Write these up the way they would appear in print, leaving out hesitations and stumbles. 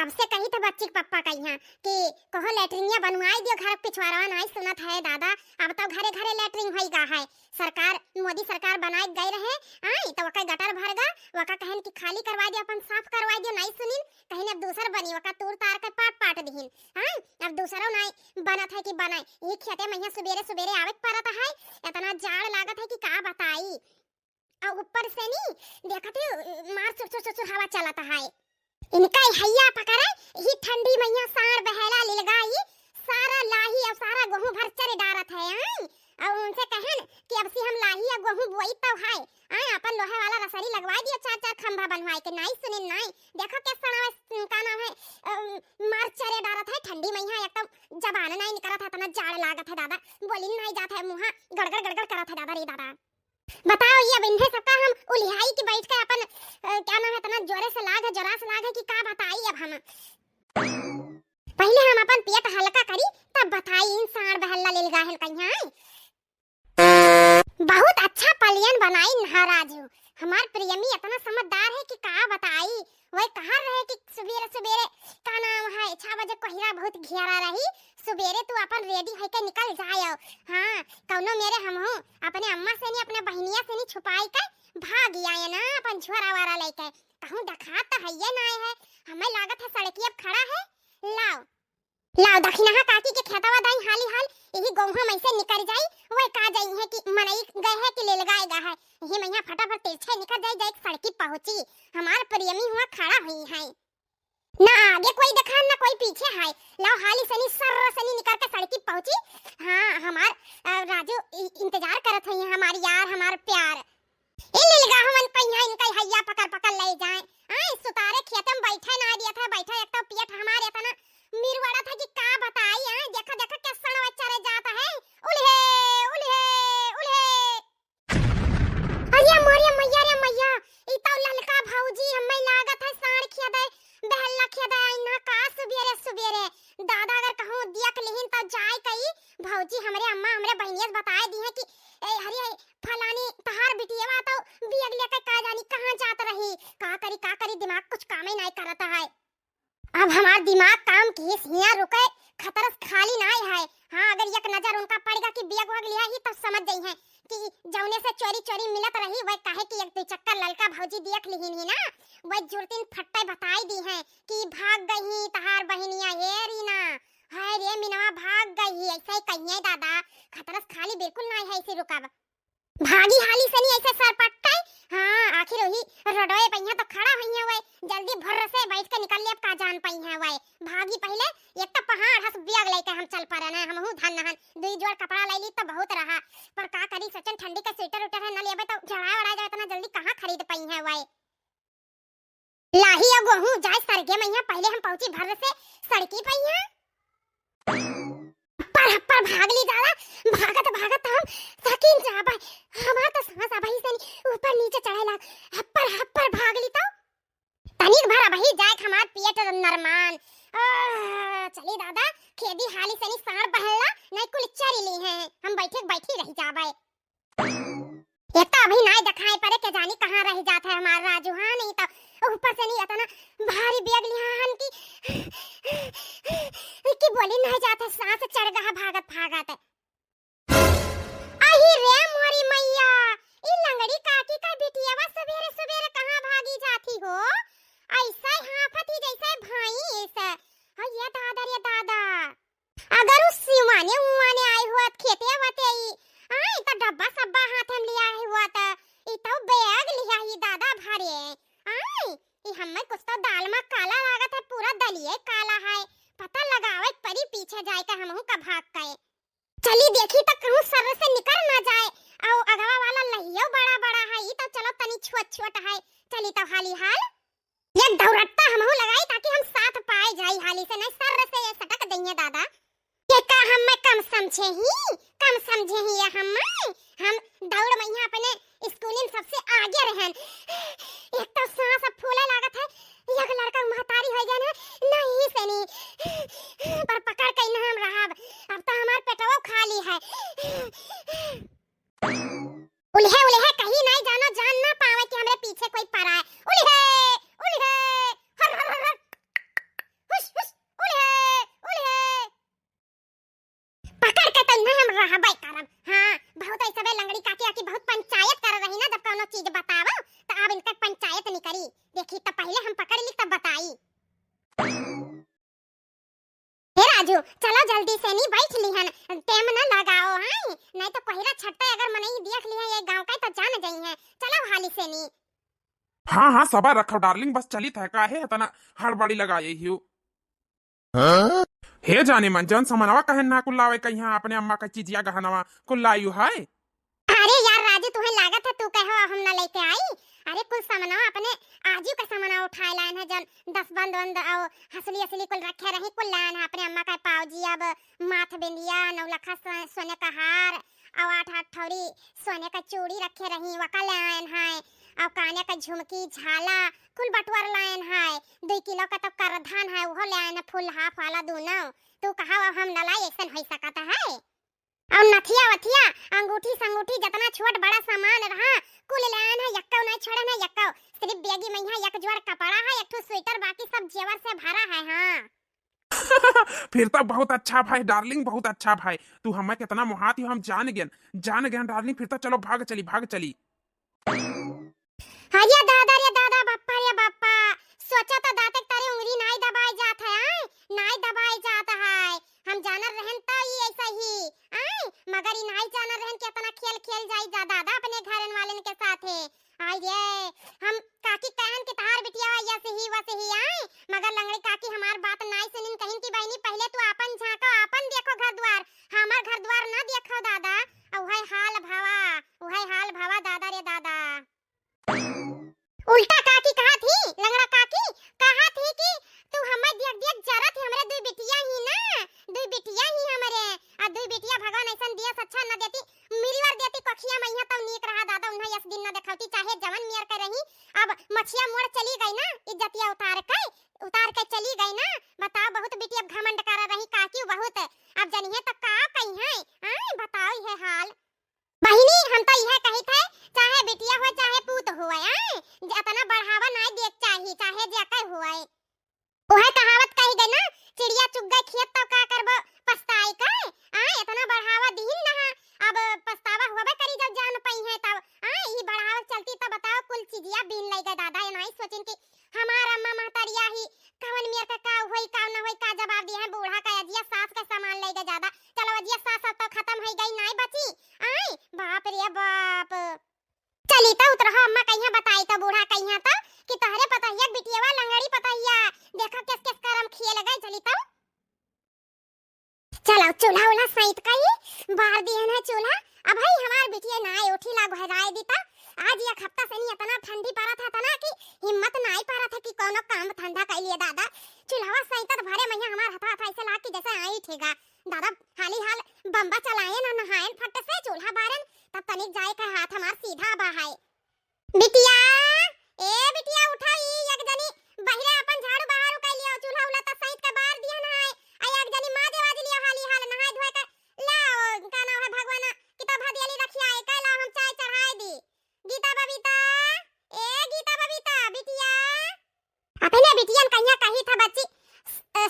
कब से कही था बच्ची के पप्पा का यहाँ कि कहो लैट्रिनिया बनवाई दियो घर पिछवाड़ा नहीं सुनत है दादा। अब तो घरे घरे लैट्रिन होई गा है। सरकार मोदी सरकार बनाए गए रहे आई तो वका गटर भर गा वका कहन कि खाली करवा दियो अपन साफ करवा दियो नहीं सुनिन कहीं अब दूसर बनी वका तूर तार के पाट दिहिन। हां अब दूसरो नहीं बनत है कि बनाए ये खेते में सुबेरे सुबेरे आवे परत है इतना जाड़ लागत है कि का बताई। और ऊपर से नहीं देखते मार चुर हवा चलता है इनका हैया पकड़ा ही ठंडी मैया सार बहेला लिलगाई सारा लाही और सारा गेहूं भर चरे डारत है आई। और उनसे कहन कि अब से हम लाही और गेहूं बोई तो है आई अपन लोहे वाला रसरी लगवा दियो चार खंभा बनवाए के नहीं सुनिन नहीं देखो कैसा नाम का नाम है मार चरे डारत है ठंडी मैया एकदम जबान नहीं निकलत है इतना जाड़ लागत है दादा बोलिन नहीं जात है मुंह गड़गड़ गड़गड़ करत है दादा रे दादा। बताओ ये अब इन्हें सबका हम उलिहाई की बैठ के अपन क्या नाम है इतना जोरे से लाग है जरा से लाग है कि का बताई अब हम पहले हम अपन पेट हल्का करी तब बताई इन साड़ बहल्ला ले लगा है कहीं। बहुत अच्छा पलियन बनाई महाराजू हमार प्रियमी इतना समझदार है कि का बताई वही कहा रहे कि सुबेरे सुबेरे का नाम है 6 बजे कोहिरा बहुत घेरा रही सुबेरे तू अपन रेडी है के निकल जायो। हां कौनो मेरे हम हो अपने अम्मा से नहीं अपने बहनिया से नहीं छुपाई के भाग आए ना अपन छोरा वारा लेके कहूं दिखा तो है ये ना है हमें लागत है सड़की अब खड़ा है लाओ लाओ दक्षिणा काकी के खेतवा दाई हाली हाल यही गोहा में से निकल जाई वही का जाई है कि मनई गए है कि ले लगाएगा है यही मैया फटाफट तिरछे निकल जाई जाए सड़की पहुंची हमार प्रियमी हुआ खड़ा हुई है ना आगे कोई देखा ना कोई पीछे है लाओ हाली सनी सर सनी निकल के सड़की पहुंची। हां हमार राजू इंतजार करत है हमारी यार हमार प्यार ए ले लगा हमन पहिया इनका हैया पकड़ पकड़ ले जाए आई सुतारे खेत में बैठे ना दिया था बैठा एक तो पेट हमारे इतना मिरवाड़ा था कि का बताई है देखा देखा कैसा चरे जाता है उल्हे उल्हे उल्हे अरे मैया रे मैया ई तो ललका भौजी हमें लागत है साड़ खेदे बहल्ला खेदे ना का सुबेरे सुबेरे दादा अगर कहूं दियक लेहिन तो जाय कई भौजी हमरे अम्मा हमरे बहनियत बताए दी है कि ए हरी फलानी तहार बिटियावा तो बियग लेके का जानी कहां जात रही का करी दिमाग कुछ काम ही नहीं करता है। अब हमार दिमाग काम की हिया रुके खतरस खाली नहीं है। हां अगर एक नजर उनका पड़ेगा कि बियग वग लिया ही तब समझ गई है कि जौने से चोरी चोरी मिलत रही वह काहे कि एक दो चक्कर ललका भौजी देख लीहिन ही ना वह जुर्तिन फट्टे बताई दी है कि भाग गई तहार बहनिया हे रीना हाय रे मिनवा भाग गई ऐसे ही कहिए दादा खतरस खाली बिल्कुल नहीं है इसे रुकाब भागी हाली से नहीं ऐसे सर पटके। हां आखिर वही रडोए पहिया तो खड़ा हुई है वह जल्दी भर से बैठ के निकल ले का जान पई है वह भागी पहले एक तो पहाड़ हस बियग लेके हम चल पड़े ना हमहु धन नहन दुई जोड़ कपड़ा ले ली तो बहुत रहा पर का करी सचन ठंडी का स्वेटर उटर है न लेबे तो झड़ा वड़ा जाए इतना जल्दी कहां खरीद पई है वह लाही गेहूं जाए सरगे मैया पहले हम पहुंची भर से सड़की पई है पर भाग ली जाला भागत हम सकीन जाबा हमार तो सांस आबही से ऊपर नीचे चढ़े लाग हप्पर भाग ली तो तनिक भरा बही जाए हमार पेट नरमान चली दादा खेदी हाली सनी साड़ बहला नहीं कुल चरी ली है हम बैठी रह जाबे ये तो अभी नहीं दिखाई पड़े के जानी कहां रह जाता है हमार राजू। हां नहीं तो ऊपर से नहीं इतना भारी बैग लिहान की बोली नहीं जाता सांस चढ़ गया भागत आई रे मोरी मैया ई लंगड़ी काकी का बिटियावा सवेरे सवेरे कहां भागी जाती हो ऐसा हाफती जैसे भाई ऐसा हां ये दादा अगर उस सिवाने उवाने आई हुआ खेते वाते आई तो डब्बा सब्बा हाथ में लिया हुआ था ई तो बैग लिया ही दादा भारे आई ई हमें कुछ तो दाल में काला लागत है पूरा दलिए काला है पता लगावे परी पीछे जाए का हमहु का भाग गए चली देखी तो कहूं सर से निकल ना जाए और अगवा वाला लहियो बड़ा है ई तो चलो तनी छोट है चली तो हाली हाल ये दौड़ता हमहु लगाई ताकि हम साथ पाए जाई हाली से नहीं सर से ये सटक देंगे दादा ये का हम कम समझे ही ये हम दौड़ में यहाँ अपने स्कूल में सबसे आगे रहन एक तो सांस फूले लागत है एक लड़का महतारी हो गया ना नहीं से नहीं पर पकड़ के ना हम रहा अब तो हमार पेटवा खाली है उल्हे कहीं नहीं जानो जान ना पावे कि हमरे पीछे कोई पड़ा है उल्हे नहीं करी। देखी तब पहले हम पकड़ ली तब बताई। हे राजू चलो जल्दी से नहीं बैठ लिहन, टेम न लगाओ हां, नहीं तो कोहिरा छट्टा अगर मनई देख लिया ये गांव का तो जान जाई है। चलो हाली से नहीं। हाँ हाँ सबर रखो डार्लिंग, बस चली था का है इतना हड़बड़ी लगाई हियो। हे जाने मन जन समनवा कहन ना कुल्लावे कहिया अपने अम्मा का चीजिया गहनवा कुल्लायु है। अरे यार राजू तुम्हें लागत है तू कहो हम ना लेके आई। अरे कुल सामान अपने आजू का सामान उठाए लान है जन 10 बंद बंद और हसली असली कुल रखे रही कुल लान है अपने अम्मा का पावजी अब माथ बिंदिया 9 लाख सोने का हार और 8 ठौरी सोने का चूड़ी रखे रही वका लान है और काने का झुमकी झाला कुल बटवर लान है 2 किलो का तो करधान है वो लान है फुल हाफ वाला दोनों। तू कहा हम न लाई ऐसा हो सकता है। और नथिया वथिया अंगूठी संगूठी जितना छोट बड़ा सामान रहा कुल लान है यक्का नहीं छोड़े ना यक्का सिर्फ बेगी में है एक जोड़ कपड़ा है एक ठो स्वेटर बाकी सब जेवर से भरा है। हां फिर तो बहुत अच्छा भाई डार्लिंग, बहुत अच्छा भाई। तू हमें कितना मुहाती हम जान गए डार्लिंग। फिर तो चलो भाग चली। हाँ रे दादा बाप्पा सोचा तो दाते तारे उंगली नहीं दबाई जात है नहीं दबाई जाता है। हम जानर रहन तो ये ऐसा ही आए मगर ये नहीं जानर रहन के इतना खेल खेल जाई जा दादा अपने घरन वालन के साथ है। आइए हम काकी कहन के तार बिटिया ऐसे ही वैसे ही आए मगर लंगड़ी काकी हमार बात नहीं सुनिन कहिन की बहनी पहले तू अपन झांको अपन देखो घर द्वार हमार घर द्वार ना देखो दादा। वही हाल भावा दादा रे दादा। उल्टा काकी कहा थी लंगड़ा काकी कहा थी कि तू हमें देख देख जरा थी हमरे 2 बिटिया ही ना 2 बिटिया ही हमरे आ 2 बिटिया भगवान ऐसा दिया अच्छा न देती मिलवर देती कखिया मैया तब नीक रहा दादा उन्हें इस दिन न देखौती चाहे जवन मियर कर रही। अब मछिया मोड़ चली गई ना इज्जतिया उतार के चली गई ना। बताओ बहुत बिटिया घमंड कर रही काकी बहुत अब जनिए तो का कही है हां बताओ ये हाल बहिनी हम तो यह कही थे चाहे बिटिया हो चाहे पूत हो इतना बढ़ावा नहीं देख चाहिए चाहे जेकर होए। ओहे कहावत कही गई ना चिड़िया चुग गई खेत तो का करबो पछताई का इतना बढ़ावा दीन ना अब पछतावा होबे करी जब जान पई है तब ई बढ़ावा चलती तो बताओ कुल चीजिया बीन ले गए दादा ये नहीं सोचिन कि हमार अम्मा महतरिया ही कवन मेर का होई का न होई का जवाब दिया है बूढ़ा का अजिया सास का सामान ले गए ज्यादा चलो अजिया सास तो खत्म हो गई नहीं बची बाप रे बाप। चली तो उतरहा अम्मा कहिया बताई तो बूढ़ा कहिया तो कि तहरे पतहिया बिटियावा लंगड़ी पतहिया देखा किस किस करम खेल गए। चली तो चलो चूल्हा उल्हा सहित कही बाहर दिए ना चूल्हा अब भाई हमार बिटिया ना उठी ला घराए दी ता आज एक हफ्ता से नहीं इतना ठंडी पड़ा था ना कि हिम्मत नहीं पड़ा था कि कोनो काम धंधा कर लिए दादा चूल्हा सहित तो भरे मैया हमार हाथ ऐसे ला कि जैसे आई ठेगा दादा हाली हाल बम्बा चलाए ना नहायन फट से चूल्हा बारन तब तनिक जाए का हाथ हमार सीधा बहाए। बिटिया बिटिया उठा ई एक जनी बहिरे अपन झाड़ू बाहर उका लियो चूल्हा उला त सहित के बाहर दिया ना आ एक जनी मां देवाज लियो हाली हाल नहाय धोए के लाओ का ना है भगवान किताब हदियाली रखिया है कैला हम चाय चढ़ाए दी। गीता बबीता बिटिया अपने बिटियन कहिया कही था बच्ची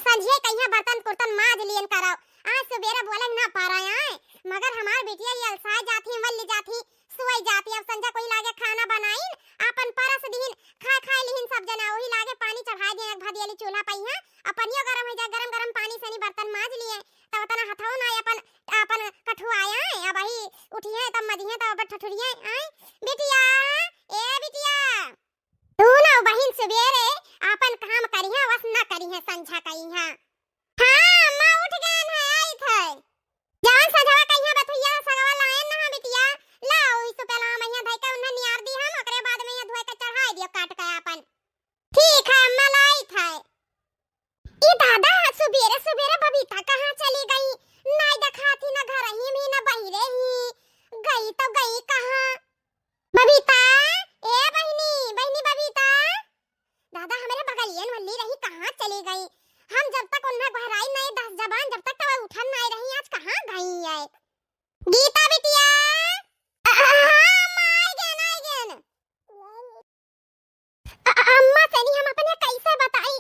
संझे कहिया बर्तन कुर्तन माज लियन कराओ आज सवेरे बोलन ना पा रहा है मगर हमार बिटिया ये अलसाए जाती मल्ली जाती सुई जाती अब संजा कोई लागे खाना बनाइन अपन परस दीन खाए लिहिन सब जना वही लागे पानी चढ़ा दे एक भदियाली चूल्हा पइया अपनियो गरम हो जाए गरम पानी से नहीं बर्तन माज लिए तब तना हथौ ना अपन कठु आया है अब ही उठी है तब मदी है तब ठठुरिया आए। बिटिया बिटिया तू ना बहिन सवेरे अपन काम करिया वस ना करिया संझा कहिया। हां अम्मा उठ गन है आई थे जान सजवा कहिया बथुया सगवा लायन ना बिटिया लाओ इस पहला मैया धई के उन्हें नियार दी हम ओकरे बाद में धोए के चढ़ाई दियो काट के अपन ठीक है अम्मा लाई थे। ई दादा सवेरे बबीता कहां चली गई नहीं देखा थी ना घर ही में ना बहिरे ही गई तो गई कहां बबीता बहिनी बबीता दादा हमारे बगलियन वल्ली रही कहां चली गई हम जब तक उन्हें बहराई नहीं 10 जबान जब तक तो उठन नहीं रही आज कहां गई है। गीता बिटिया अम्मा सनी हम अपने कैसे बताई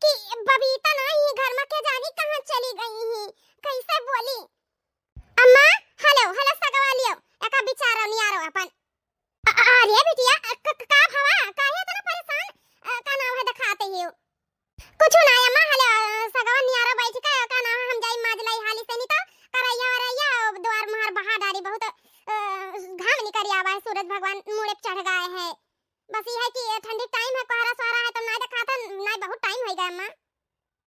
कि बबीता नहीं घर में के जानी कहां चली गई ही कैसे बोली अम्मा हेलो सगवा लियो एका बेचारा नहीं आ रहा अपन अरे बिटिया का भावा काहे इतना परेशान अम्मा?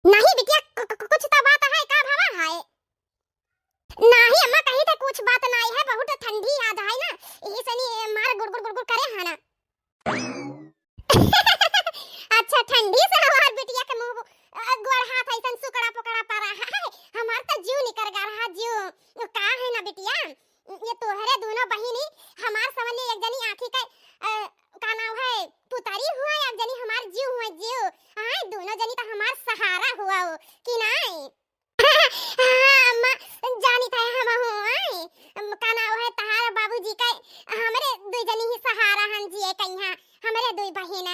नहीं बिटिया, कुछ तो बात है का भावा है? नहीं अम्मा, कहीं तो कुछ बात नहीं है, बहुत ठंडी याद है ना, यही से नहीं मार गुड़ गुड़ गुड़ करे है ना। अच्छा, ठंडी से हमार बिटिया के मुंह गोड़ हाथ ऐसा सुकड़ा पकड़ा पड़ा है, हमार तो जीव निकल गया रहा जीव। का है ना बिटिया, ये तोहरे दोनों बहिनी हमार समझ एक जनी आंखी का नाम है पुतारी हुआ, एक जनी हमार जीव हुआ जीव। हां, दोनों जनी तो हमार सहारा हुआ हो कि नहीं? हां अम्मा, जानी था हम हुआ का नाम है तहार बाबूजी का, हमरे दो जनी ही सहारा हम जिए कन्या, हमरे दो बहिन।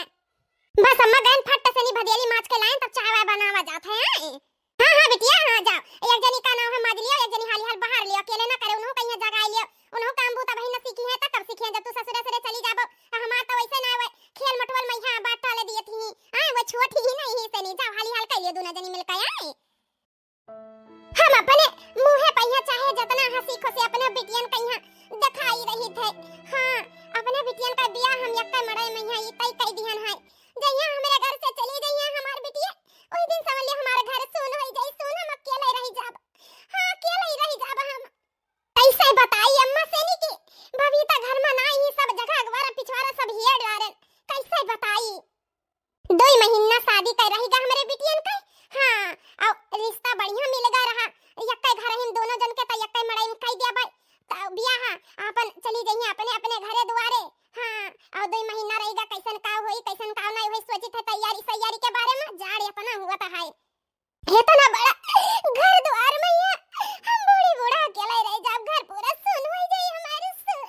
बस अम्मा गन फट से नहीं भदेली माछ के लाइन तब चाय वाय बनावा जात है। हां हां बिटिया, हां जाओ, एक जनी का नाम है माज लियो, एक जनी हाली हाल बाहर लियो, अकेले ना करे, उन्हों कहीं जगह लियो, उन्हों काम बूता बहिन सीखी है त कब सीखी है, जब तू ससुर ससुरे चली जाबो। हमार तो वैसे ना वे खेल मटवल मैया बात टाले दिए थी। हां वो छोटी ही नहीं ही से नहीं, जाओ हाली हाल कर लियो, दोनों जनी मिलकर आए। हम अपने मुंह पहिया चाहे जितना हंसी खुशी अपने बिटियन कहिया दिखाई रही थे। हां, अपने बिटियन का बियाह हम यक्का मड़ई मैया ई तई कई दिहन है, जइया हमरे घर से चली गई है हमार बिटिया, ओई दिन समझ ले हमारे घर सुन होई जाई, सुन हम अकेले रह जाब। हां, अकेले ही रह जाब हम। कैसे बताई अम्मा से नी कि बबीता घर में ना ही, सब जगह अगवारा पिछवारा सब हिया डारन, कैसे बताई? 2 महीना शादी कर रही गा हमरे बिटियन का। हां, और रिश्ता बढ़िया मिल गा रहा, यक्का घर हम दोनों जन के त यक्का मड़ई में कई दिया भाई, त बियाह अपन चली गई अपने अपने घरे दुआरे। हां, और 2 महीना रहेगा, कैसन का होई कैसन का नहीं होई सोची थे, तैयारी के बारे में जाड़ अपना हुआ था है। इतना बड़ा घर द्वार में ये हम बूढ़ी बूढ़ा अकेला रह जाब, घर पूरा सुन हो जाई हमारे सुन।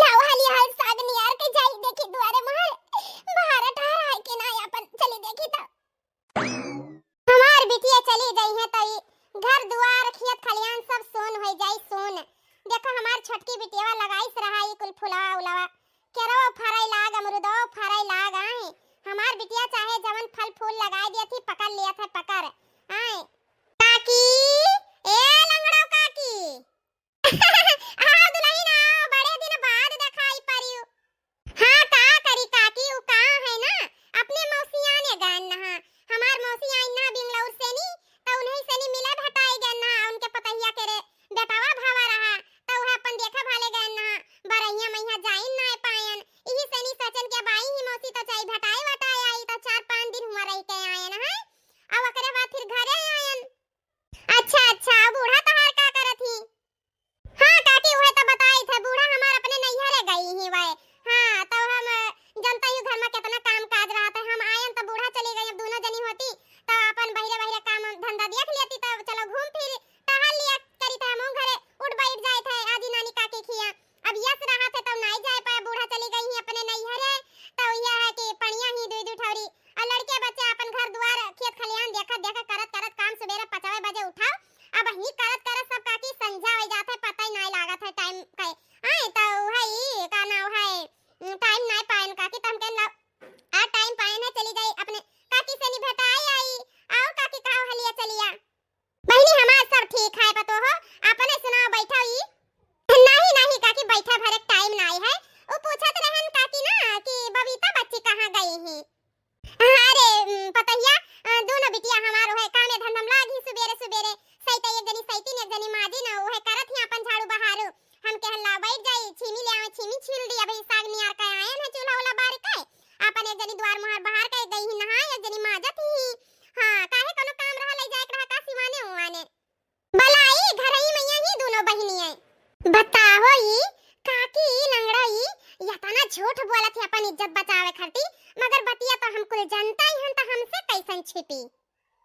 लाओ हाली हाल साग नियार के जाई देखी द्वारे महल बाहर ठहरा है कि ना, अपन चली देखी तो हमार बिटिया चली गई है, तो घर द्वार खेत खलियान सब सोन हो जाई सोन। देखो हमार छोटकी बिटिया लगाईस रहा ई कुल फुलावा उलावा, केरो फराई लाग, अमरुदो फराई लाग आए, हमार बिटिया चाहे जवन फल फूल लगाए दिया थी पकड़ लिया था पकड़ आए। काकी, ए लंगड़ो काकी। आओ दुल्हन आओ, बड़े दिन बाद दिखाई पड़ियो। हां का करी काकी, उ का है ना अपने मौसिया ने गन ना, हमार मौसिया इन्ना बिंगलौर से नी, तो उन्हीं से नी मिले भटाई गन ना, उनके पतहिया करे बेटावा भावा रहा, तो वह अपन देखा भाले गन ना, बरैया मैया जाइन ना पायन, इही से नी सचन के बाई ही मौसी तो चाई भटाई वटाई आई, तो 4-5 दिन हुआ रह के आयन है, अब ओकरे बाद फिर घरे आयन। अच्छा अच्छा, बूढ़ा तहार का करत ही? हां काकी, वह तो बताई थे, बूढ़ा हमार अपने नैहरे गई ही वह। हां, तो हम जनता ही घर में कितना काम काज रहा था, हम आयन तो बूढ़ा चली गई, अब दोनों जनी होती तो अपन बहिरे बहिरे काम धंधा देख लेती, तो चलो घूम फिर टहल लिया करी थे, हम घरे उठ बैठ जाए थे आजी नानी काकी खिया। अब यस रहा थे तो नहीं जाए पाए, बूढ़ा चली गई ही अपने नैहरे, तो यह है कि पणिया ही दुई ठौरी और लड़के बच्चे अपन घर द्वार खेत खलियान देखत देखत करत करत काम सुबेरे 5 बजे उठाओ, अब ही करत करत सब काकी संझा हो जात है, पता ही नहीं लागत है टाइम का। आए तो है का नाम है टाइम नहीं पायन काकी, तम के आ टाइम पायन है, चली गई अपने काकी से नी भेटाई आई। आओ काकी का हलिया चलिया बहिनी, हमार सब ठीक है पतो हो, अपने सुनाओ बैठा ही? नहीं नहीं काकी, बैठा भरे टाइम नहीं है, वो पूछत रहन काकी ना कि बबीता बच्ची कहां गई है। अरे पतैया, दोनों बिटिया हमारो है काम में धंधम लागी सुबेरे सुबेरे, सैता एक जनी सैती ने एक जनी माजी ना, वो है करत ही अपन झाड़ू बहारू, हम कहला बैठ जाई, छीमी ले आवे, छीमी छील दी, अभी साग नियार का आयन है चूल्हा वाला बार का, अपन एक जनी द्वार मुहर बाहर का गई ही नहा, एक जनी माजत ही। हां, काहे कोनो काम रहा ले जाए रहा का सिवाने हुआने बलाई घर ही मैया ही दोनों बहिनी है। बताओ ई काकी लंगड़ा ई यतना झूठ बोलत है अपन इज्जत बचावे खातिर, मगर बतिया तो हम कुल जनता ही हम, तो हमसे कैसन छिपी,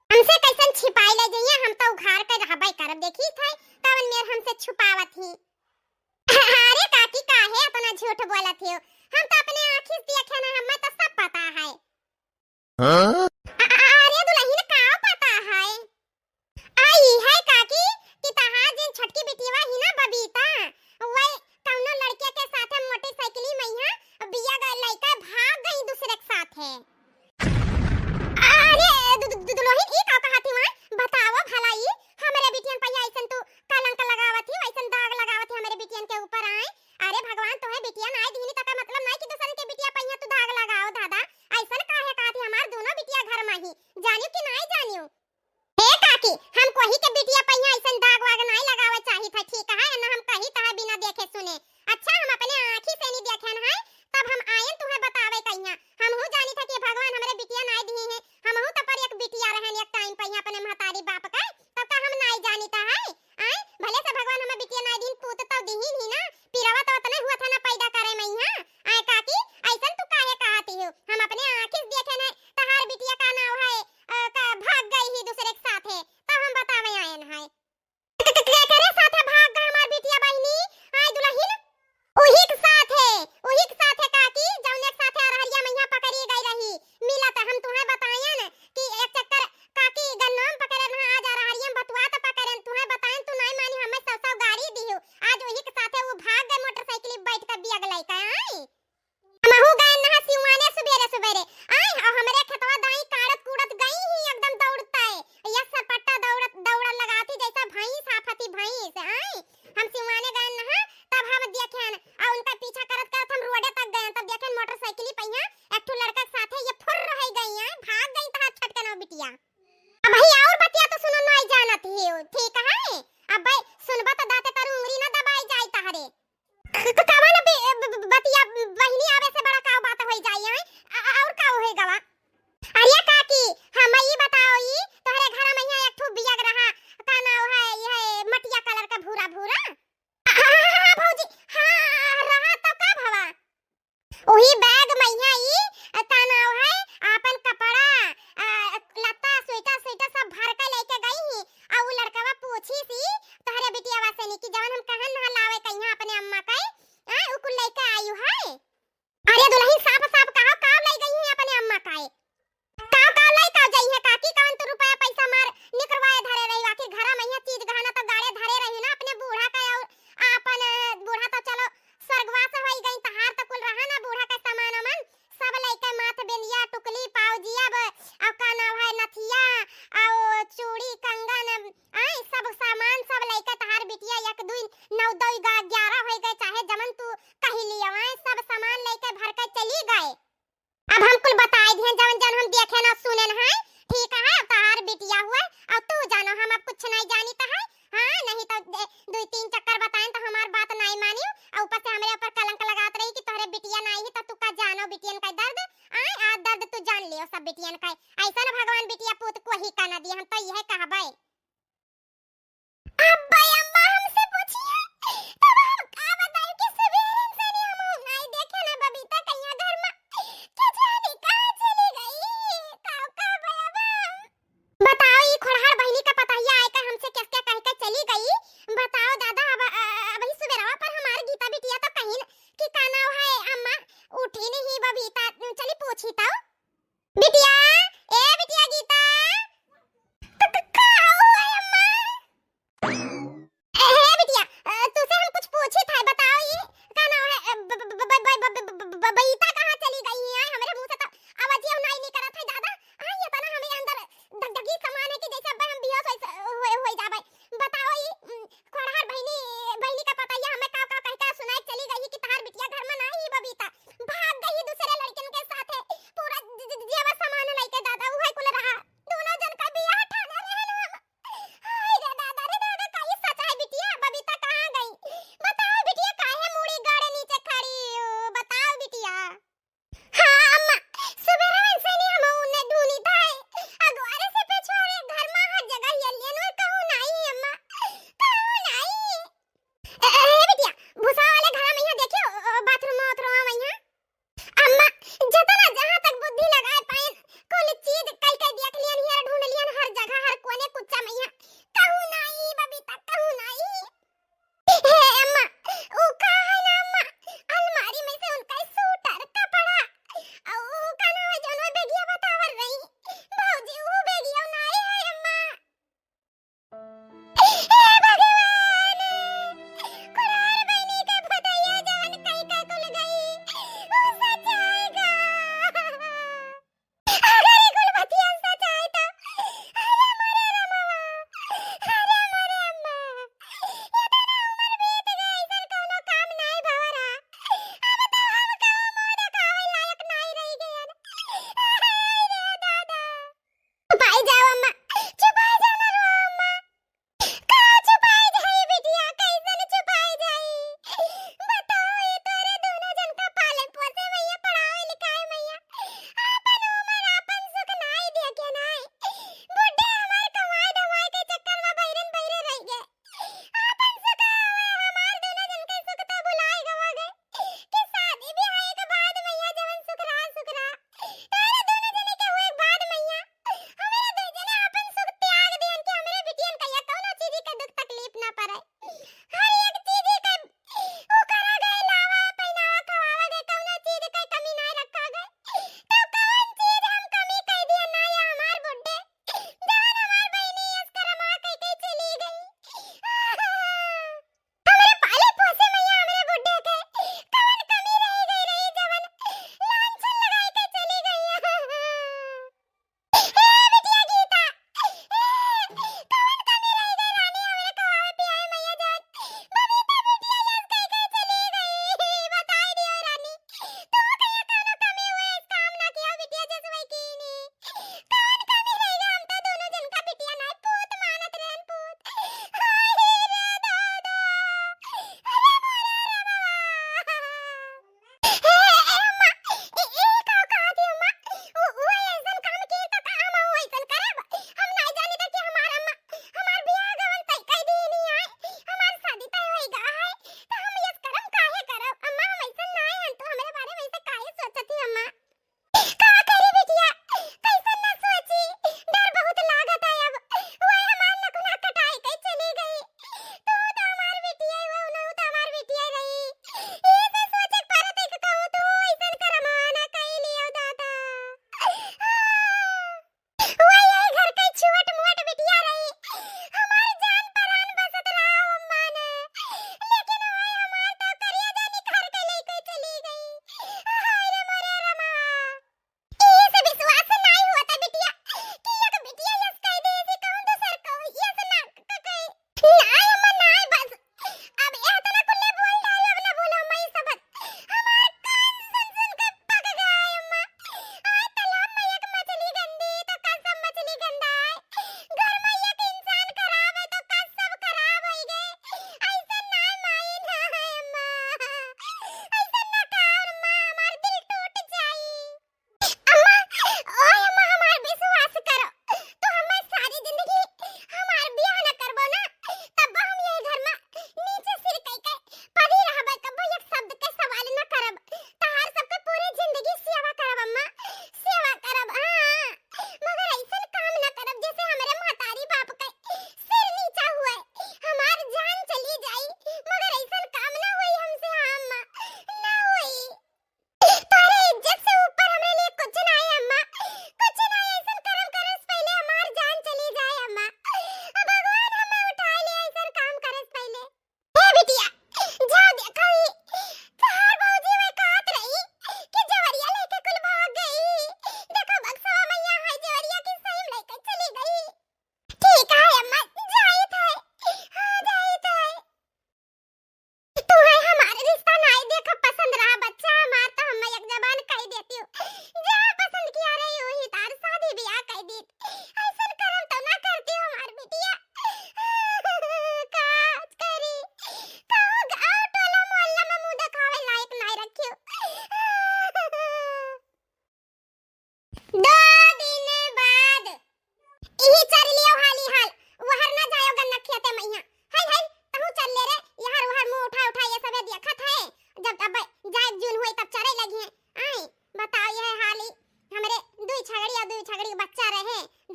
हमसे कैसन छिपाई ले जइया, हम तो उघार के रहबई करब देखी थे, तवन मेर हमसे छुपावत ही। अरे काकी काहे अपना झूठ बोलत हो, हम तो अपने आंखी से देखे ना, हमें तो सब पता है। हां, अरे दुल्हन का पता है? आई है काकी कि तहार जिन छोटकी बिटिया ही ना बबीता, वही कौनो लड़के के साथे मोटरसाइकिल मैया बिया गा लइका भाग गई दूसरे के साथे। अरे दुल्हन ई का कहत ही? बताओ भला ई हमरे बिटियन पे ऐसन तू कलंक लगावत ही, ऐसन दाग लगावत ही हमरे बिटियन के ऊपर आए। अरे भगवान तोहे बिटिया नाय दीनी त का मतलब नहीं कि दूसरे के बिटिया पे तू दाग लगाओ दादा, ऐसन काहे कहत ही? हमार दोनों बिटिया हो, हम अपने आंखें से देखे नहीं तहार बिटिया का नाम है का भाग गई ही दूसरे के साथ है, तब हम बतावे आयन है करे साथे भाग गई हमार बिटिया बहिनी आय दुल्हन ओही के साथ है काकी जौने के साथे अरहरिया मैया पकड़ी गई रही मिला त हम तुम्हें बतायन कि एक चक्कर काकी गन्नम पकड़े ना आज अरहरिया में बतुआ त पकड़न तुम्हें बतायन तू नहीं मानी हमें सौ गाड़ी दियो आज ओही के साथे वो भाग गए मोटरसाइकिल बैठ कर बिया गई का आई हमहु गए ना सिवाने सुबेरे सुबेरे आई और हमरे खेतवा दाई काड़त कूड़त गई ही एकदम दौड़ता है या सरपट्टा दौड़ा लगाती जैसा भैंस हाफती भैंस आई हम सिवाने गए ना तब हम देखेन और उनका पीछा करत करत हम रोडे तक गए तब देखेन मोटरसाइकिल पहिया एक ठो लड़का के साथे ये फुर रह गई है भाग गई तहां छटकन बिटिया अब भई और बतिया तो सुनो नहीं जानत ही ठीक है अब भाई सुनबा तो दाते तर उंगली ना दबाई जाई तहरे कवन बतिया बहिनी आवे से बड़ा का बात होई जाई है और का होई गवा अरे काकी हम ये बताओ ई तोहरे घर में यहाँ एक ठो बिया रहा का नाम है ये मटिया कलर का भूरा भूरा हां भौजी हां रहा तो का भवा ओही बैग मैया ई का नाम है अपन कपड़ा लत्ता स्वेटर सब भर के लेके गई ही और वो लड़कावा पूछी सी तोहरे बिटिया वासे नी कि जवन हम कहन ना लावे कहिया अपने अम्मा के उ कुल लेके आयु है अरे दुल्हन साफ साफ कहो का ले गई है अपने अम्मा का का लाई का जाई है काकी कवन तो रुपया पैसा मार निकरवाए धरे रही आखिर घर में यहाँ चीज गहना तो गाड़े धरे रही ना अपने बूढ़ा का और अपन बूढ़ा तो चलो स्वर्गवास होई गई तहार तो कुल रहा ना बूढ़ा का सामान अमन सब लेके माथ बेलिया टुकली पाउजिया और का नाम है नथिया और चूड़ी कंगन आई सब सामान सब लेके तहार बिटिया एक दिन 9 2 11 हो गए चाहे जमन तू कही लियो सब सामान लेके भर के चली गए अब हम कुल बताए दिए जवन जन हम देखे ना सुने ना है ठीक है तहार बिटिया हुआ और तू जानो हम अब कुछ नहीं जानी तो है हां नहीं तो 2-3 चक्कर बताएं तो हमार बात नहीं मानियो और ऊपर से हमरे ऊपर कलंक लगात रही कि तोहरे बिटिया नहीं है तो तू का जानो बिटियन का दर्द आ दर्द तू जान लियो सब बिटियन का ऐसा ना भगवान बिटिया पुत को ही का ना दिए हम तो यह कहबे अब्बा अम्मा हमसे पूछिए तब हम का बताएं कि सवेरे से हम नहीं देखे ना बबीता कहिया घर में क्या जाने कहां चली गई का बाबा बताओ ये खोड़हार बहिनी का पताया आए का हमसे क्या क्या कह के चली गई बताओ दादा अब अभी सुबेरवा पर हमारी गीता बिटिया तो कहीं कि का नाम है अम्मा उठी नहीं बबीता चली पूछी तो बिटिया ए बिटिया गीता का हुआ अम्मा ए बिटिया तुझसे हम कुछ पूछे था बताओ ये का नाम है बबीता कहां चली गई है हमारे मुंह से तो आवाज ही नहीं निकला था दादा आ ये तना हमें अंदर दगदगी समान है कि जैसे अब हम बेहोश हो जाबे बताओ ये खोड़हार बहिनी का पता है हमें का कहता सुनाई चली गई कि तहार बिटिया घर में नहीं बबीता भाग गई दूसरे लड़कन के साथ पूरा जेवर सामान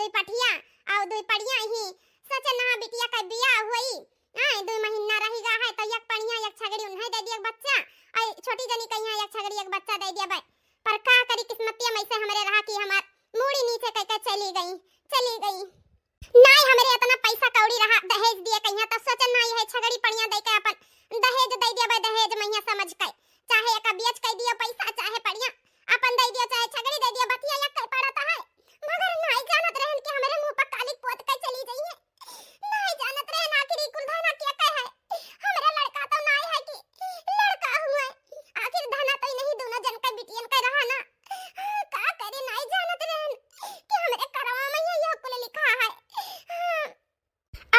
दुई पठिया और दुई पड़िया ही सच ना बिटिया का बिया हुई आए 2 महीना रहीगा है तो एक पड़िया एक छगड़ी उन्हें दे दिया बच्चा आई छोटी जनी कहिया एक छगड़ी एक बच्चा दे दिया भाई पर का करी किस्मतिया में से हमरे रहा कि हमार मूड़ी नीचे कह के चली गई नहीं हमरे इतना पैसा कौड़ी रहा दहेज दिए कहिया तो सोचन नहीं है छगड़ी पड़िया दे के अपन दहेज दे दिया भाई दहेज मैया समझ के चाहे एक बेच कह दियो पैसा चाहे पड़िया अपन दे दियो चाहे छगड़ी दे दियो बतिया एक कह पड़ता है मगर नहीं जानत रहन कि हमरे मुंह पर काली पोत के चली गई है नहीं जानत रहन आखिर कुल धना क्या कह है हमरे लड़का तो नहीं है कि लड़का हुआ आखिर धना तो नहीं दोनों जन का बिटियन का रहा ना का करे नहीं जानत रहन कि हमरे करवा में ये कुल लिखा है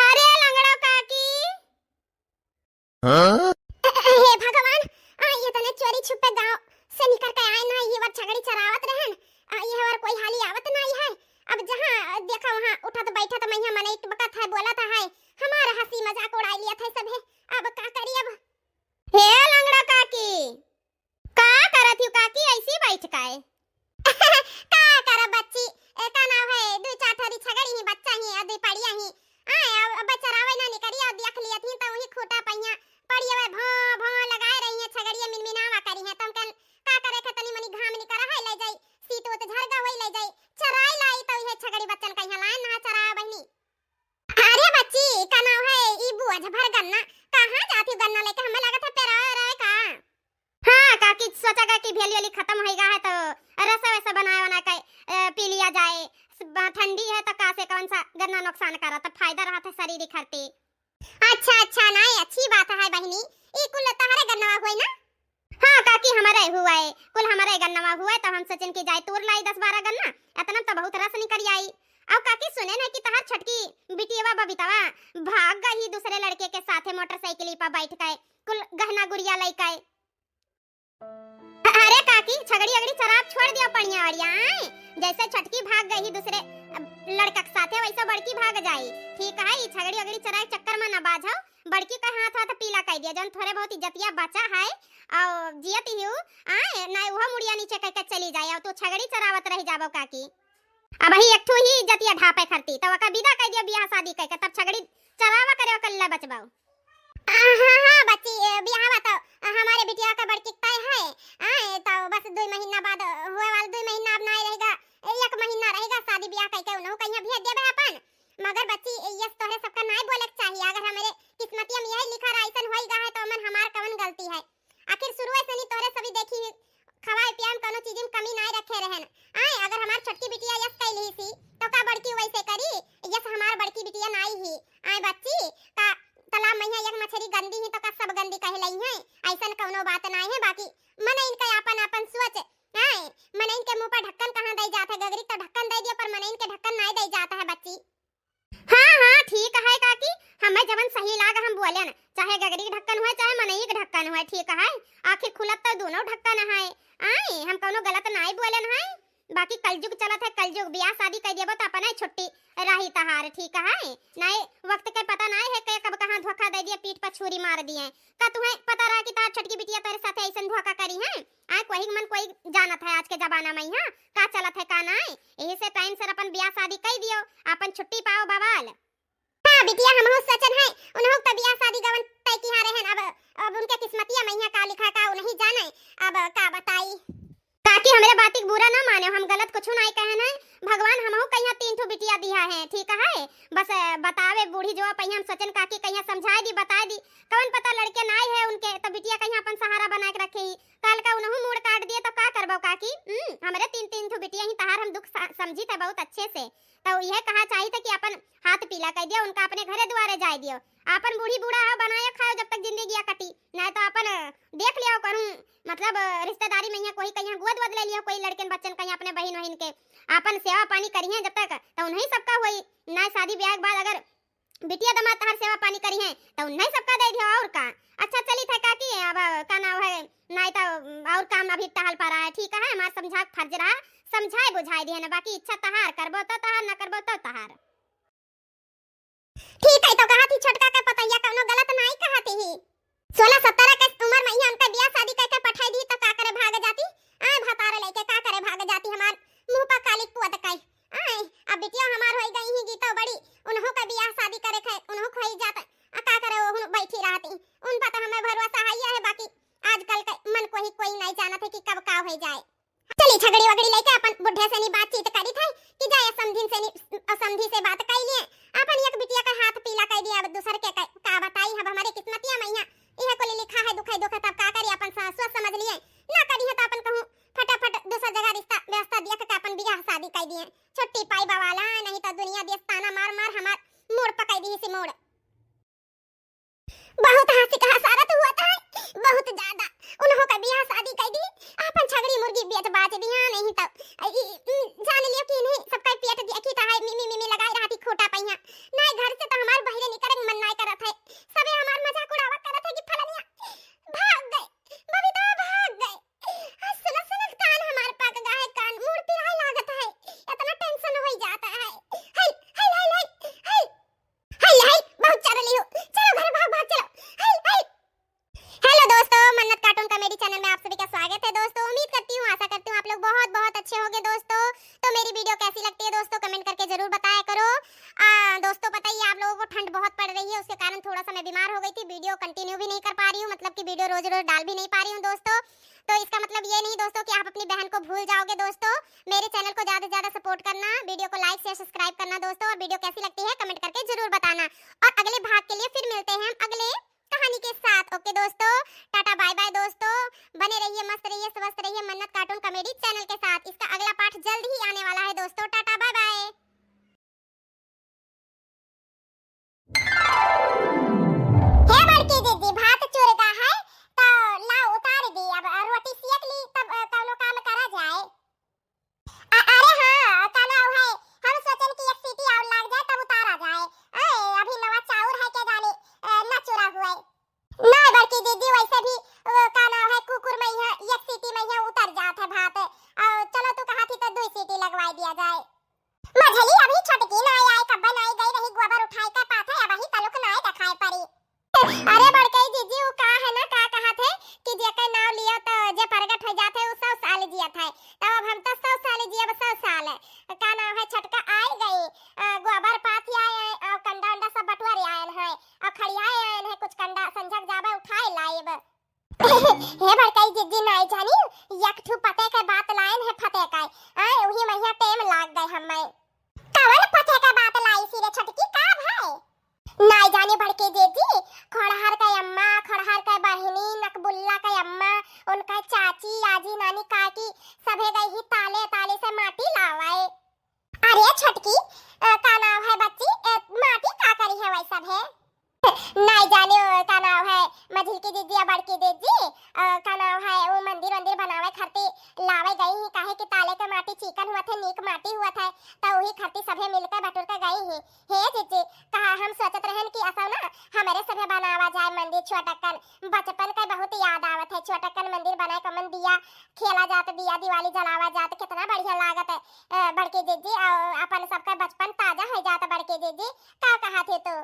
अरे लंगड़ो काकी हाँ? हे भगवान ये तने चोरी छुपे गांव से निकल के आए ना ये वर छगड़ी चरावत रहन ये वर कोई हाली आवत नहीं है अब जहां देखा वहां उठा तो बैठा तो मैया मने एक बका था बोला था है हमारा हंसी मजाक उड़ा लिया था सब है अब का करी अब हे लंगड़ा काकी का करत हूं काकी ऐसी बैठ काए का कर बच्ची का नाम है दो चाठरी छगड़ी ही बच्चा ही अदे पड़िया ही आए अब चरावे ना निकरी और देख लिया थी तो वही खोटा पइया पड़िया वे भौ भौ लगाए रही है छगड़िया मिनमिनावा करी है तुम कन का करे के तनी मनी घाम निकरा है ले जाई सीत तो झरगा होई ले जाई चराई लाई तो ये छगड़ी बच्चन कहिया लाइन ना चरा बहनी अरे बच्ची का नाम है ई बुआ भर गन्ना कहां जाती गन्ना लेके हमें लगा था पेरा रहे का हां काकी सोचा का कि भेली वाली खत्म होईगा है तो रसा वैसा बनाए बना के पी लिया जाए ठंडी है तो का से कौन सा गन्ना नुकसान करा तो फायदा रहा था शरीर खातिर अच्छा नहीं अच्छी बात है बहनी ई कुल तहरे गन्ना हुआ ना हां काकी हमारे हुआ है कुल हमारे गन्ना हुआ है तो हम सचिन की जाए तोर लाई 10-12 गन्ना इतना तो बहुत रस निकल आई अब काकी सुने ना कि तहर छटकी बिटियावा बबीतावा भाग गई दूसरे लड़के के साथे मोटरसाइकिल पर बैठ के कुल गहना गुड़िया लेके अरे काकी छगड़ी अगड़ी शराब छोड़ दिया पड़िया वाड़िया जैसे छटकी भाग गई दूसरे लड़का के साथे वैसे बड़की भाग जाई ठीक है ई छगड़ी अगड़ी चराए चक्कर में ना बाझो बड़की का हाथ पीला कह दिया जन थोड़े बहुत इज्जतिया बचा है और जियती हूं आए ना वो मुड़िया नीचे कह के चली जाए और तू छगड़ी चरावत रह जाबो काकी अब ही एक ठो ही इज्जतिया ढापे करती तो का विदा कह दिया बियाह शादी कह के तब छगड़ी चरावा करे कल्ला बचबाओ हां बच्ची बियाह तो हमारे बिटिया का बड़की तय है आए तो बस 2 महीना बाद होए वाला 2 महीना अब नहीं रहेगा 1 महीना रहेगा शादी ब्याह कह के उन्हों कहीं भेज देबे अपन मगर बच्ची ये तोरे सबका नहीं बोले के चाहिए अगर हमारे किस्मतिया में यही लिखा राइसन होईगा है तो मन हमार कवन गलती है आखिर शुरू से नहीं तोरे सभी देखी खवाए पियाम कोनो चीज में कमी नहीं रखे रहन आए अगर हमार छोटकी बिटिया यस कैली सी तो का बड़की वैसे करी यस हमार बड़की बिटिया नहीं ही आए बच्ची का तालाब में एक मछली गंदी ही तो का सब गंदी कह लई है ऐसन कोनो बात नहीं है बाकी मन इनका अपन सोच आए मन इनके मुंह पर ढक्कन कहां दई जाता है गगरी तो ढक्कन दे दियो पर मन इनके ढक्कन नहीं दई जाता है बच्ची हां ठीक है काकी हमें जवन सही लाग हम बोले ना चाहे गगरी के ढक्कन हुए चाहे मनई के ढक्कन हुए ठीक है आखिर खुलत तो दोनों ढक्कन है आए हम कोनो गलत नहीं बोले है बाकी कलयुग चलत है कलयुग ब्याह शादी कर देबो तो अपने छुट्टी रही तहार ठीक है नहीं वक्त के पता नहीं है के कब कहां धोखा दे दिए पीठ पर छुरी मार दिए का तुम्हें पता रहा कि तार छटकी बिटिया तेरे साथ ऐसन धोखा करी है आ कोई मन कोई जानत है आज के जमाना में हां का चलत है का नहीं यही से टाइम से अपन ब्याह शादी कर दियो अपन छुट्टी पाओ बवाल हां बिटिया हम हो सचन है उन्हों तो ब्याह शादी गवन तय की हारे हैं अब उनके किस्मतिया में का लिखा का नहीं जाने अब का बताई ताकि हमरे बातिक बुरा ना माने हम गलत कुछ नहीं कहना है भगवान हमहु कहिया 3 ठो बिटिया दिया है ठीक है बस बतावे बूढ़ी जो पहिया हम सचन काकी कहिया समझाई दी बता दी कौन पता लड़के नहीं है उनके तो बिटिया कहिया अपन सहारा बना के रखे कल का उन्हों मोड़ काट दिए तो का करबो काकी हमरे 3 ठो बिटिया ही तहार हम दुख समझी थे बहुत अच्छे से तो यह कहा चाहिए था कि अपन हाथ पीला कर दिया उनका अपने घरे द्वारे जाए दियो अपन बूढ़ी बूढ़ा हो बनाया खाओ जब तक जिंदगी कटी नहीं तो अपन देख लियो करूं मतलब रिश्तेदारी में यहाँ कोई कहीं गोद वद ले लियो कोई लड़के बच्चन कहीं अपने बहन वहन के अपन सेवा पानी करी है जब तक तो उन्हीं सबका हुई ना शादी ब्याह के बाद अगर बिटिया दमाद हर सेवा पानी करी है तो उन्हीं सबका दे दियो और का अच्छा चली था काकी अब का नाम है नहीं तो और काम अभी टहल पा रहा है ठीक है हमारा समझा फर्ज रहा समझाए बुझाई दिए ना बाकी इच्छा तहार करबो तो तहार न करबो तो तहार ठीक है तो कहा थी छोटका का पतैया कोनो गलत नहीं कहा थी 16-17 का उम्र में ही उनका ब्याह शादी करके पठाई दी तो का करे भाग जाती भतारा लेके का करे भाग जाती हमार मुंह पर काली पुअत काई अब बिटिया हमार रिश्ता व्यवस्था दिया के अपन बियाह शादी कर दिए छुट्टी पाई बवाला, नहीं तो दुनिया देश ताना मार मार हमार मोड़ पकाई दी से मोड़। बहुत हंसी का हसारत हुआ था, बहुत ज्यादा। उन्हों का बियाह शादी कर दी, अपन छगड़ी मुर्गी बेच बाच दिया, नहीं तो जान लियो कि नहीं सबका पेट दिया कि ताई मिमी मिमी लगाई रहती खोटा पहिया। नहीं घर से तो हमार बहिरे निकले मन नहीं करत है, सबे हमार मजाक उड़ावत करत है कि फलनिया भाग गए, बबीता भाग गए। सुन सुन कान हमार पक गए, कान मुड़ पिराए लागत है, इतना टेंशन हो जाता है। हाय हाय हाय हाय हाय हाय बहुत चरली हो, चलो घर भाग भाग चलो। हाय हाय। हेलो दोस्तों, मन्नत कार्टून कॉमेडी चैनल में आप सभी का स्वागत है दोस्तों। उम्मीद करती हूँ, आशा करती हूँ आप लोग बहुत बहुत अच्छे होंगे दोस्तों। तो मेरी वीडियो कैसी लगती है दोस्तों कमेंट करके जरूर बताया करो। दोस्तों पता ही आप लोगों को ठंड बहुत पड़ रही है, उसके कारण थोड़ा सा मैं बीमार हो गई थी, वीडियो कंटिन्यू भी नहीं कर पा रही हूँ, मतलब कि वीडियो रोज रोज डाल भी नहीं पा रही हूँ दोस्तों। तो इसका मतलब ये नहीं दोस्तों कि आप अपनी बहन को भूल जाओगे दोस्तों। मेरे चैनल को ज्यादा से ज्यादा सपोर्ट करना, वीडियो को लाइक शेयर सब्सक्राइब करना दोस्तों, और वीडियो कैसी लगती है कमेंट करके जरूर बताना। और अगले भाग के लिए फिर मिलते हैं अगले कहानी के साथ। ओके दोस्तों, टाटा बाय बाय दोस्तों। बने रहिए, मस्त रहिए, स्वस्थ रहिए मन्नत कार्टून कॉमेडी चैनल के साथ। इसका अगला पार्ट जल्द ही आने वाला है दोस्तों। Tata bye bye. हे बड़की दीदी, भात चुर गा है तो लाओ उतार दी, अब रोटी सेक ली तब कौनो काम करा जाए। अरे हाँ काना है, हम सोचन कि एक सीटी और लग जाए तब उतारा जाए। अभी नवा चाउर है के जाने ना चुरा हुआ है। ना बड़की दीदी वैसे भी काना है कुकुर में है, एक सीटी में है उतर जात है भात। और चलो तू कहा थी तो दो सीटी लगवाई दिया जाए। मझली अभी छटकी ना आई, कब्बा ना आई गई रही, गोबर उठाई का पाथे अब ही तलुक ना आई दिखाई पड़ी। अरे बड़कई जीजी वो का है ना का कहा थे कि जे के नाम लिया तो जे प्रगट हो जाते है 100 साल जिया था, तब अब हम तो 100 साल जिया 100 साल है। का नाम है छटका आई गई, गोबर पाथी आए और कंडा अंडा सब बटवारे आए हैं और खड़ियाए आए हैं, कुछ कंडा संजक जाबे उठाए लाइब। हे बड़कई जीजी नहीं जानी एक ठू पते के बात लाइन है फते का आए वही महिया टेम लाग गए हमें। कवन पते के बात लाई सी रे छटकी का भाई नहीं जाने बड़के जीजी, खड़हर का अम्मा, खड़हर का बहिनी, नकबुल्ला का अम्मा, उनका चाची आजी नानी काकी सभे गई ही ताले ताले से माटी लावाए। अरे छटकी का नाम है बच्ची, माटी का करी है वैसा है नहीं जाने का नाम है मझिल की दीदी या बड़की दीदी का नाम है वो मंदिर मंदिर बनावे खरती लावे गई ही, काहे कि ताले का माटी चिकन हुआ था, नीक माटी हुआ था, तो वही खरती सभे मिलकर बटुर कर गई ही। हे जीजी कहा हम सोचत रहन कि असो ना हमारे सभे बनावा जाए मंदिर छोटकन, बचपन का बहुत याद आवत है, छोटकन मंदिर बनाए कमन दिया खेला जात, दिया दिवाली जलावा जात, कितना बढ़िया लागत है बड़की दीदी, अपन सबका बचपन ताजा हो जाता। बड़की दीदी का कहा थे तो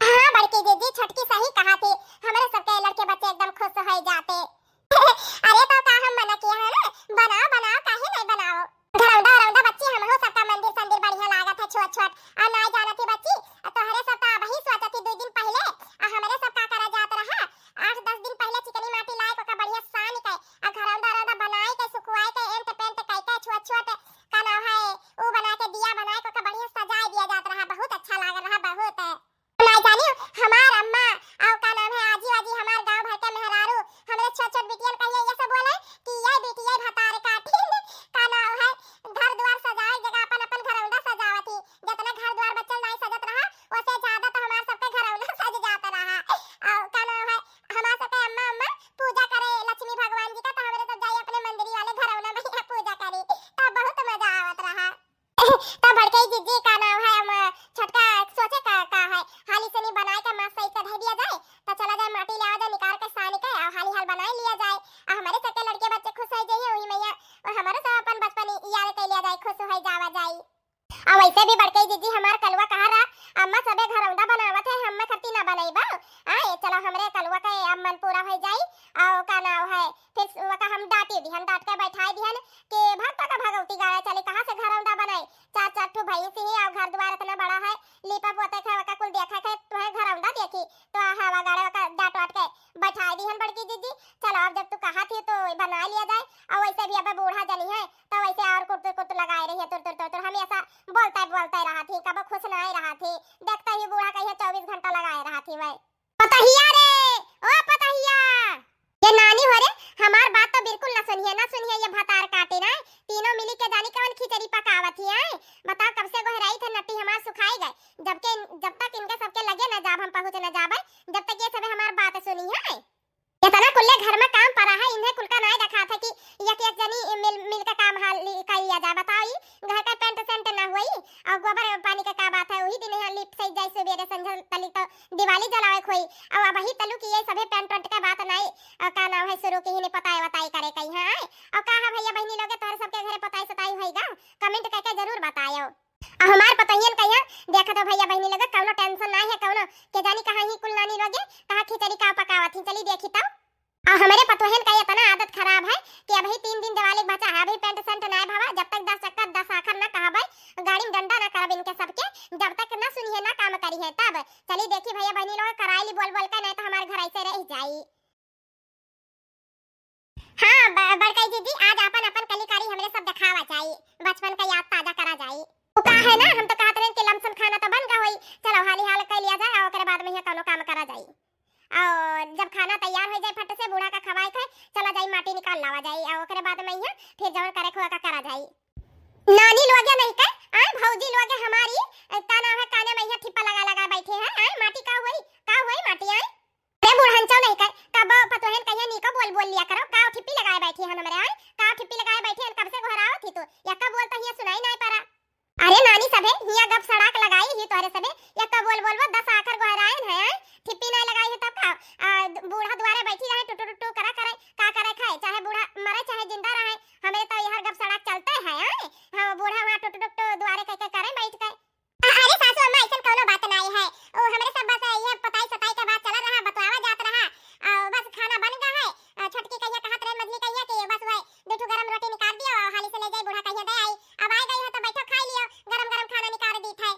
हाँ बड़की दीदी छटकी सही कहा थी, हमारे सबके लड़के बच्चे एकदम खुश हो जाते। अरे तो का हम मना किया है ना, बनाओ बनाओ काहे नहीं बनाओ, घरौंदा रौंदा बच्ची हम हो सबका मंदिर संदिर बढ़िया लागत है छोट छोट आ नहीं जानत थी बच्ची तो हरे सब का वही सोचत थी 2 दिन पहले हमारे सब का करा जात रहा 8-10 दिन पहले चिकनी माटी लाए को का बढ़िया सान के आ घरौंदा रौंदा बनाए के सुखवाए के एंट पेंट कई के छोट छोट का नाम है वो बना के दिया बनाए को का बढ़िया सजाए दिया जात रहा, बहुत अच्छा लाग रहा बहुत। नहीं जानियो हमार अम्मा और का नाम है आजी आजी हमार गांव भर के मेहरारू हमरे छोट छोट बिटियन कहिए ये सब बोले कि ये बेटी ये भतार काटी का नाम है घर द्वार सजाए जगह अपन अपन घरौंदा सजावती, जितना घर द्वार बच्चन नहीं सजत रहा उससे ज्यादा तो हमार सबके घरौंदा सज जाता रहा। और का नाम है हमार सबके अम्मा अम्मा पूजा करे लक्ष्मी भगवान जी का, तो हमरे सब जाई अपने मंदिर वाले घरौंदा में पूजा करी, तब बहुत मजा आवत रहा। तो बड़कई जीजी का नाम है हम छटका सोचे का है हाली से नहीं बनाए के मां सही कर दिया जाए तो चला जाए माटी ले आ जाए निकाल के सान के और हाली हाल बनाए लिया जाए और हमारे सबके लड़के बच्चे खुश हो जाइए वही मैया और हमारे सब अपन बचपन याद कर लिया जाए, खुश हो जावा जाए। और वैसे भी बड़कई जीजी हमार कलवा कहा रहा अम्मा सबे घरौंदा बनावत है हम खत्ती ना बनाईबा आए चलो हमरे कलवा के अब मन पूरा हो जाई और का नाम है फिर वका हम डांटी दिहन, डांट के बैठाई दिहन कि भक्ता का भगवती गावे चले कहां से घरौंदा बनाई, 4-4 ठो भैंस ही और घर द्वार इतना बड़ा है लीपा पोते के वका कुल देखा के तुम्हें घरौंदा देखी तो हवा गाड़े वका डांट वाट के बैठाई दिहन। बड़की दीदी चलो अब जब तू कहा थी तो बना लिया जाए, और वैसे भी अब बूढ़ा जनी है तो वैसे और कुट लगाए रही है तुर हमेशा बोलता रहा थी, कब खुश नहीं रहा थी, देखता ही बूढ़ा कहिए 24 घंटा लगाए रहा थी। वही पतहिया रे ओ पतहिया ये नानी हो रे हमार बात तो बिल्कुल ना सुनिए ये भतार काटे ना, तीनों मिली के जानी कवन खिचड़ी पकावत ही है। बताओ कब से गोहराई थे नट्टी हमार सुखाई गए, जब तक इनके सबके लगे न जाब हम पहुंच न जाबे, जब तक ये सब हमार बात सुनी है। इतना कुल्ले घर में काम पड़ा है, इन्हें कुल का नहीं देखा था कि एक एक जनी मिल का काम हाल कर लिया जाए। बताओ घर का पेंट सेंट ना हुई और गोबर पानी का बात है, वही दिन यहाँ लिप से जैसे सुबेरे संझा तली तो दिवाली जलावे खोई और अब वही तलू की ये सभे पेंट वेंट का बात नहीं का नाम है शुरू की ही नहीं पता है बताई करे कहीं है। और कहा भैया बहनी लोगे तोहरे सबके घरे पताई सताई होईगा, कमेंट करके जरूर बतायो। और हमार पतहियन कहिया देखा तो भैया बहनी लोगे कौनो टेंशन नहीं है, कौनो के जानी कहां ही कुल नानी लोगे कहां खिचड़ी का पकावत ही चली देखी तब। और हमारे पतोहन का इतना आदत खराब है कि अभी 3 दिन दिवाली बचा है, अभी पेंट सेंट ना भावा, जब तक 10 चक्कर 10 आखर ना कहबे गाड़ी में डंडा ना करब इनके सबके, जब तक ना सुनिए ना काम करी है तब चली देखी भैया बहनी लोग कराईली बोल बोल के, नहीं तो हमारे घर ऐसे रह जाई। हाँ बड़काई दीदी आज अपन अपन कलीकारी हमरे सब दिखावा चाहिए, बचपन का याद ताजा करा जाए। वो का है ना हम तो कहते हैं कि लमसम खाना तो बन गई, चलो हाली हाल कर लिया जाए और उसके बाद में ये कोनो काम करा जाए। और जब खाना तैयार हो जाए फट से बूढ़ा का खवाई खाए चला जाए माटी निकाल लावा जाए और उसके बाद में ये फिर जवन करे खोआ का करा जाए। नानी लोगे नहीं के आए भौजी लोगे हमारी का नाम है काने में ये ठिप्पा लगा लगा बैठे हैं, आए माटी का हुई माटी आए। अरे बूढ़न चौ नहीं के कब पतोहन कहिया नी का बोल बोल लिया करो, का ठिप्पी लगाए बैठी है हमरे आए, का ठिप्पी लगाए बैठी है कब से घरावत थी तो या का बोलता हिया सुनाई नहीं पड़ा। अरे नानी सबे हिया गप सड़क लगाई ही तोरे सबे या का बोल 10 आखर गोहराए है, ठिप्पी नहीं लगाई है तब का बूढ़ा द्वारे बैठी रहे टुटू टुटू करा करे का करे खाए, चाहे बूढ़ा मरे चाहे जिंदा रहे, हमें तो यह गप सड़क चलते है। हां बूढ़ा वहां टुटू टुटू द्वारे कह के करे बैठ के। अरे सासू अम्मा ऐसा कोनो बात नहीं है, ओ हमरे सब बस ये पताई सताई का बात चला रहा, बतवावा जात रहा और बस खाना बन गया है। छोटकी कहिया कहत रहे मझली कहिया कि बस वही बेटू गरम रोटी निकाल दियो और हाली से ले जाई, बूढ़ा कहिया दे आई अब आ गई है तो बैठो खा लियो, गरम गरम खाना निकाल दी थे।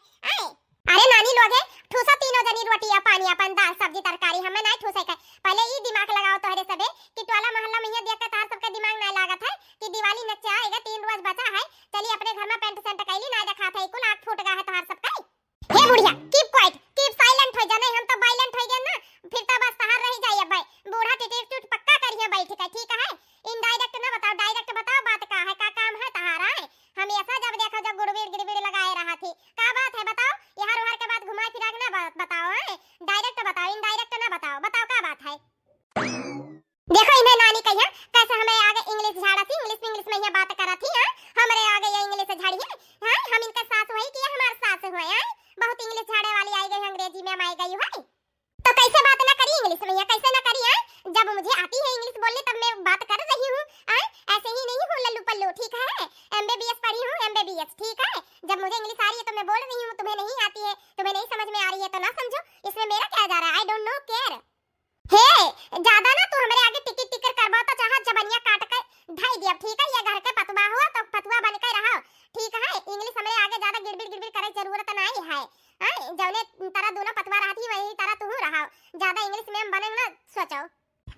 अरे नानी लोग है ठूसा तीनों जनी रोटी या पानी अपन दाल सब्जी तरकारी हमें नहीं ठूसे के, पहले ई दिमाग लगाओ तोहरे सबे कि टोला मोहल्ला में ये देख के तार सबका दिमाग नहीं लागत है कि दिवाली नचे आएगा 3 रोज बचा है, चलिए अपने घर में पेंट सेंट कैली ना देखा था कुल आंख फूट गया है तोहर सबका। हे बुढ़िया कीप क्वाइट कीप साइलेंट हो जाने, हम तो वायलेंट हो गए ना फिर तो बस तहार रह जाइए भाई, बूढ़ा टिटिट टूट पक्का करिए बैठ के ठीक है। इनडायरेक्ट ना बताओ डायरेक्ट बताओ बात का है, का काम है तहारा है। हम ऐसा जब देखो जब गुड़बीड़ गिड़बीड़ लगाए रहा थी का बात है बताओ, यहाँ उहर के बात घुमा फिरा के ना बताओ है, डायरेक्ट बताओ इनडायरेक्ट ना बताओ, बताओ का बात है। देखो इन्हें नानी कहिया कैसे हमें आगे इंग्लिश झाड़ा थी, इंग्लिश में ये बात करा थी, हमारे आगे ये इंग्लिश झाड़िए हैं, हम इनके सास हुई कि हमारे सास हुए हैं, बहुत इंग्लिश झाड़े वाली आई गई अंग्रेजी में आई गई है तो कैसे बात ना करी इंग्लिश में, कैसे ना करी है, जब मुझे आती है इंग्लिश बोलने तब मैं बात कर रही हूँ, ऐसे ही नहीं हूँ लल्लू पल्लू ठीक है, एमबीबीएस पढ़ी हूँ एमबीबीएस ठीक है, जब मुझे इंग्लिश आ रही है तो मैं बोल रही हूँ, तुम्हें नहीं आती है तुम्हें नहीं समझ में आ रही है तो ना समझो, इसमें मेरा क्या जा रहा है, आई डोंट नो केयर। हे ज्यादा ना तू हमारे आगे टिकट टिकर करवा तो चाहे जबनिया काट के ढाई दिया ठीक है, ये घर के पतवा हुआ तो पतवा बन के रहो ठीक है, इंग्लिश हमारे आगे ज्यादा गिड़बिड़ करे जरूरत नहीं है, जौने तारा दोनों पतवा रहती वही तारा तू रहा, ज्यादा इंग्लिश में बने ना सोचो।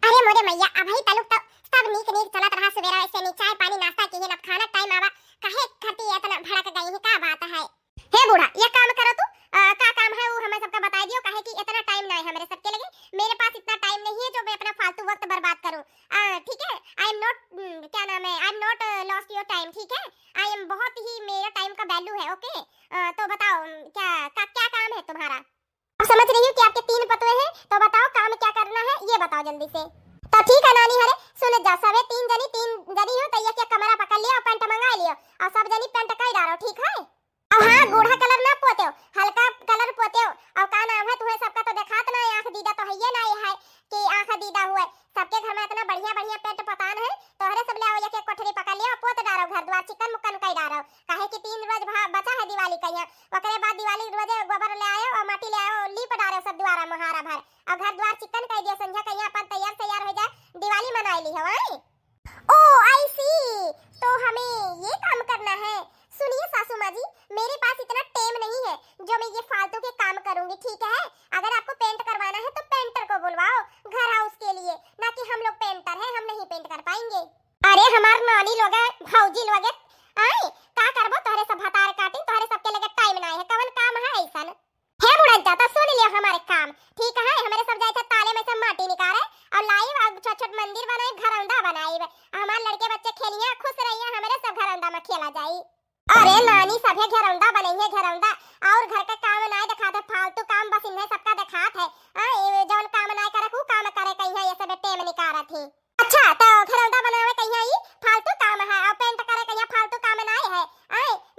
अरे मोरे मैया अब ही तलुक तो सब नीक चलत रहा, सवेरा से नी चाय पानी नाश्ता की अब खाना टाइम आवा काहे खती इतना भड़क गई है का बात है। हे बूढ़ा ये काम करो तू का काम है वो हमें सबका बता दियो, काहे कि इतना टाइम नहीं है हमारे सबके लगे, मेरे पास इतना टाइम नहीं है जो मैं अपना फालतू वक्त बर्बाद करूं ठीक है। आई एम नॉट क्या नाम है, I am not lost your time ठीक है, आई एम बहुत ही मेरा टाइम का वैल्यू है ओके। तो बताओ क्या काम है तुम्हारा, अब समझ रही हूँ कि आपके 3 पतवे हैं तो बताओ काम क्या करना है ये बताओ जल्दी से। तो ठीक है नानी हरे सुन जा सबे 3 जनी हो तो ये क्या कमरा पकड़ लिया और पेंट मंगा लियो और सब जनी पेंट कर डालो ठीक है। और हाँ बूढ़ा कलर ना पोते हो, हल्का कलर पोते हो, और का नाम है तुम्हें सबका तो दिखात ना आंख दीदा तो है ये ना है कि आंख दीदा हुए, सबके घर में इतना बढ़िया पेंट पतान है तो हरे सब ले आओ एक कोठरी पकड़ लियो पोत डालो घर द्वार चिकन मुक्कन कई डालो, काहे कि 3 रोज बचा है दिवाली कहिया, ओकरे बाद दिवाली रोज गोबर ले आयो और माटी ले आयो लीप डालो सब द्वारा महारा भर और घर द्वार चिकन कई दियो, संध्या कहिया अपन तैयार हो जाए दिवाली मनाई ली है। ओ आई सी तो हमें ये काम करना है। सुनिए सासू माँ जी मेरे पास इतना टाइम नहीं है जो मैं ये फालतू के काम करूंगी ठीक है, अगर आपको पेंट करवाना है तो पेंटर को बुलवाओ घर हाउस के लिए, ना कि हम लोग पेंटर हैं हम नहीं पेंट कर पाएंगे। अरे हमार नानी लोग है भौजी लोग है का करबो तोहरे सब हतार काटी तोहरे सबके लगे टाइम नहीं है, कवन काम है ऐसा है बुढ़ा जाता सुन लियो हमारे काम ठीक है, हमारे सब जाए थे ताले में से माटी निकाले और लाई और छोट मंदिर बनाए घरंदा बनाए, हमारे लड़के बच्चे खेलिए खुश रहिए हमारे सब घरंदा में खेल खेला जाई। अरे नानी सभे घरौंदा बनइए घरौंदा और घर का काम नहीं दिखाते फालतू काम बस इन्हें सबका दिखात है। ये जौन काम नहीं करे को काम करे कहिया ये सब टेम निकारत है। अच्छा तो घरौंदा बनावे कहिया ई फालतू काम है और पेंट करे कहिया फालतू काम नहीं है।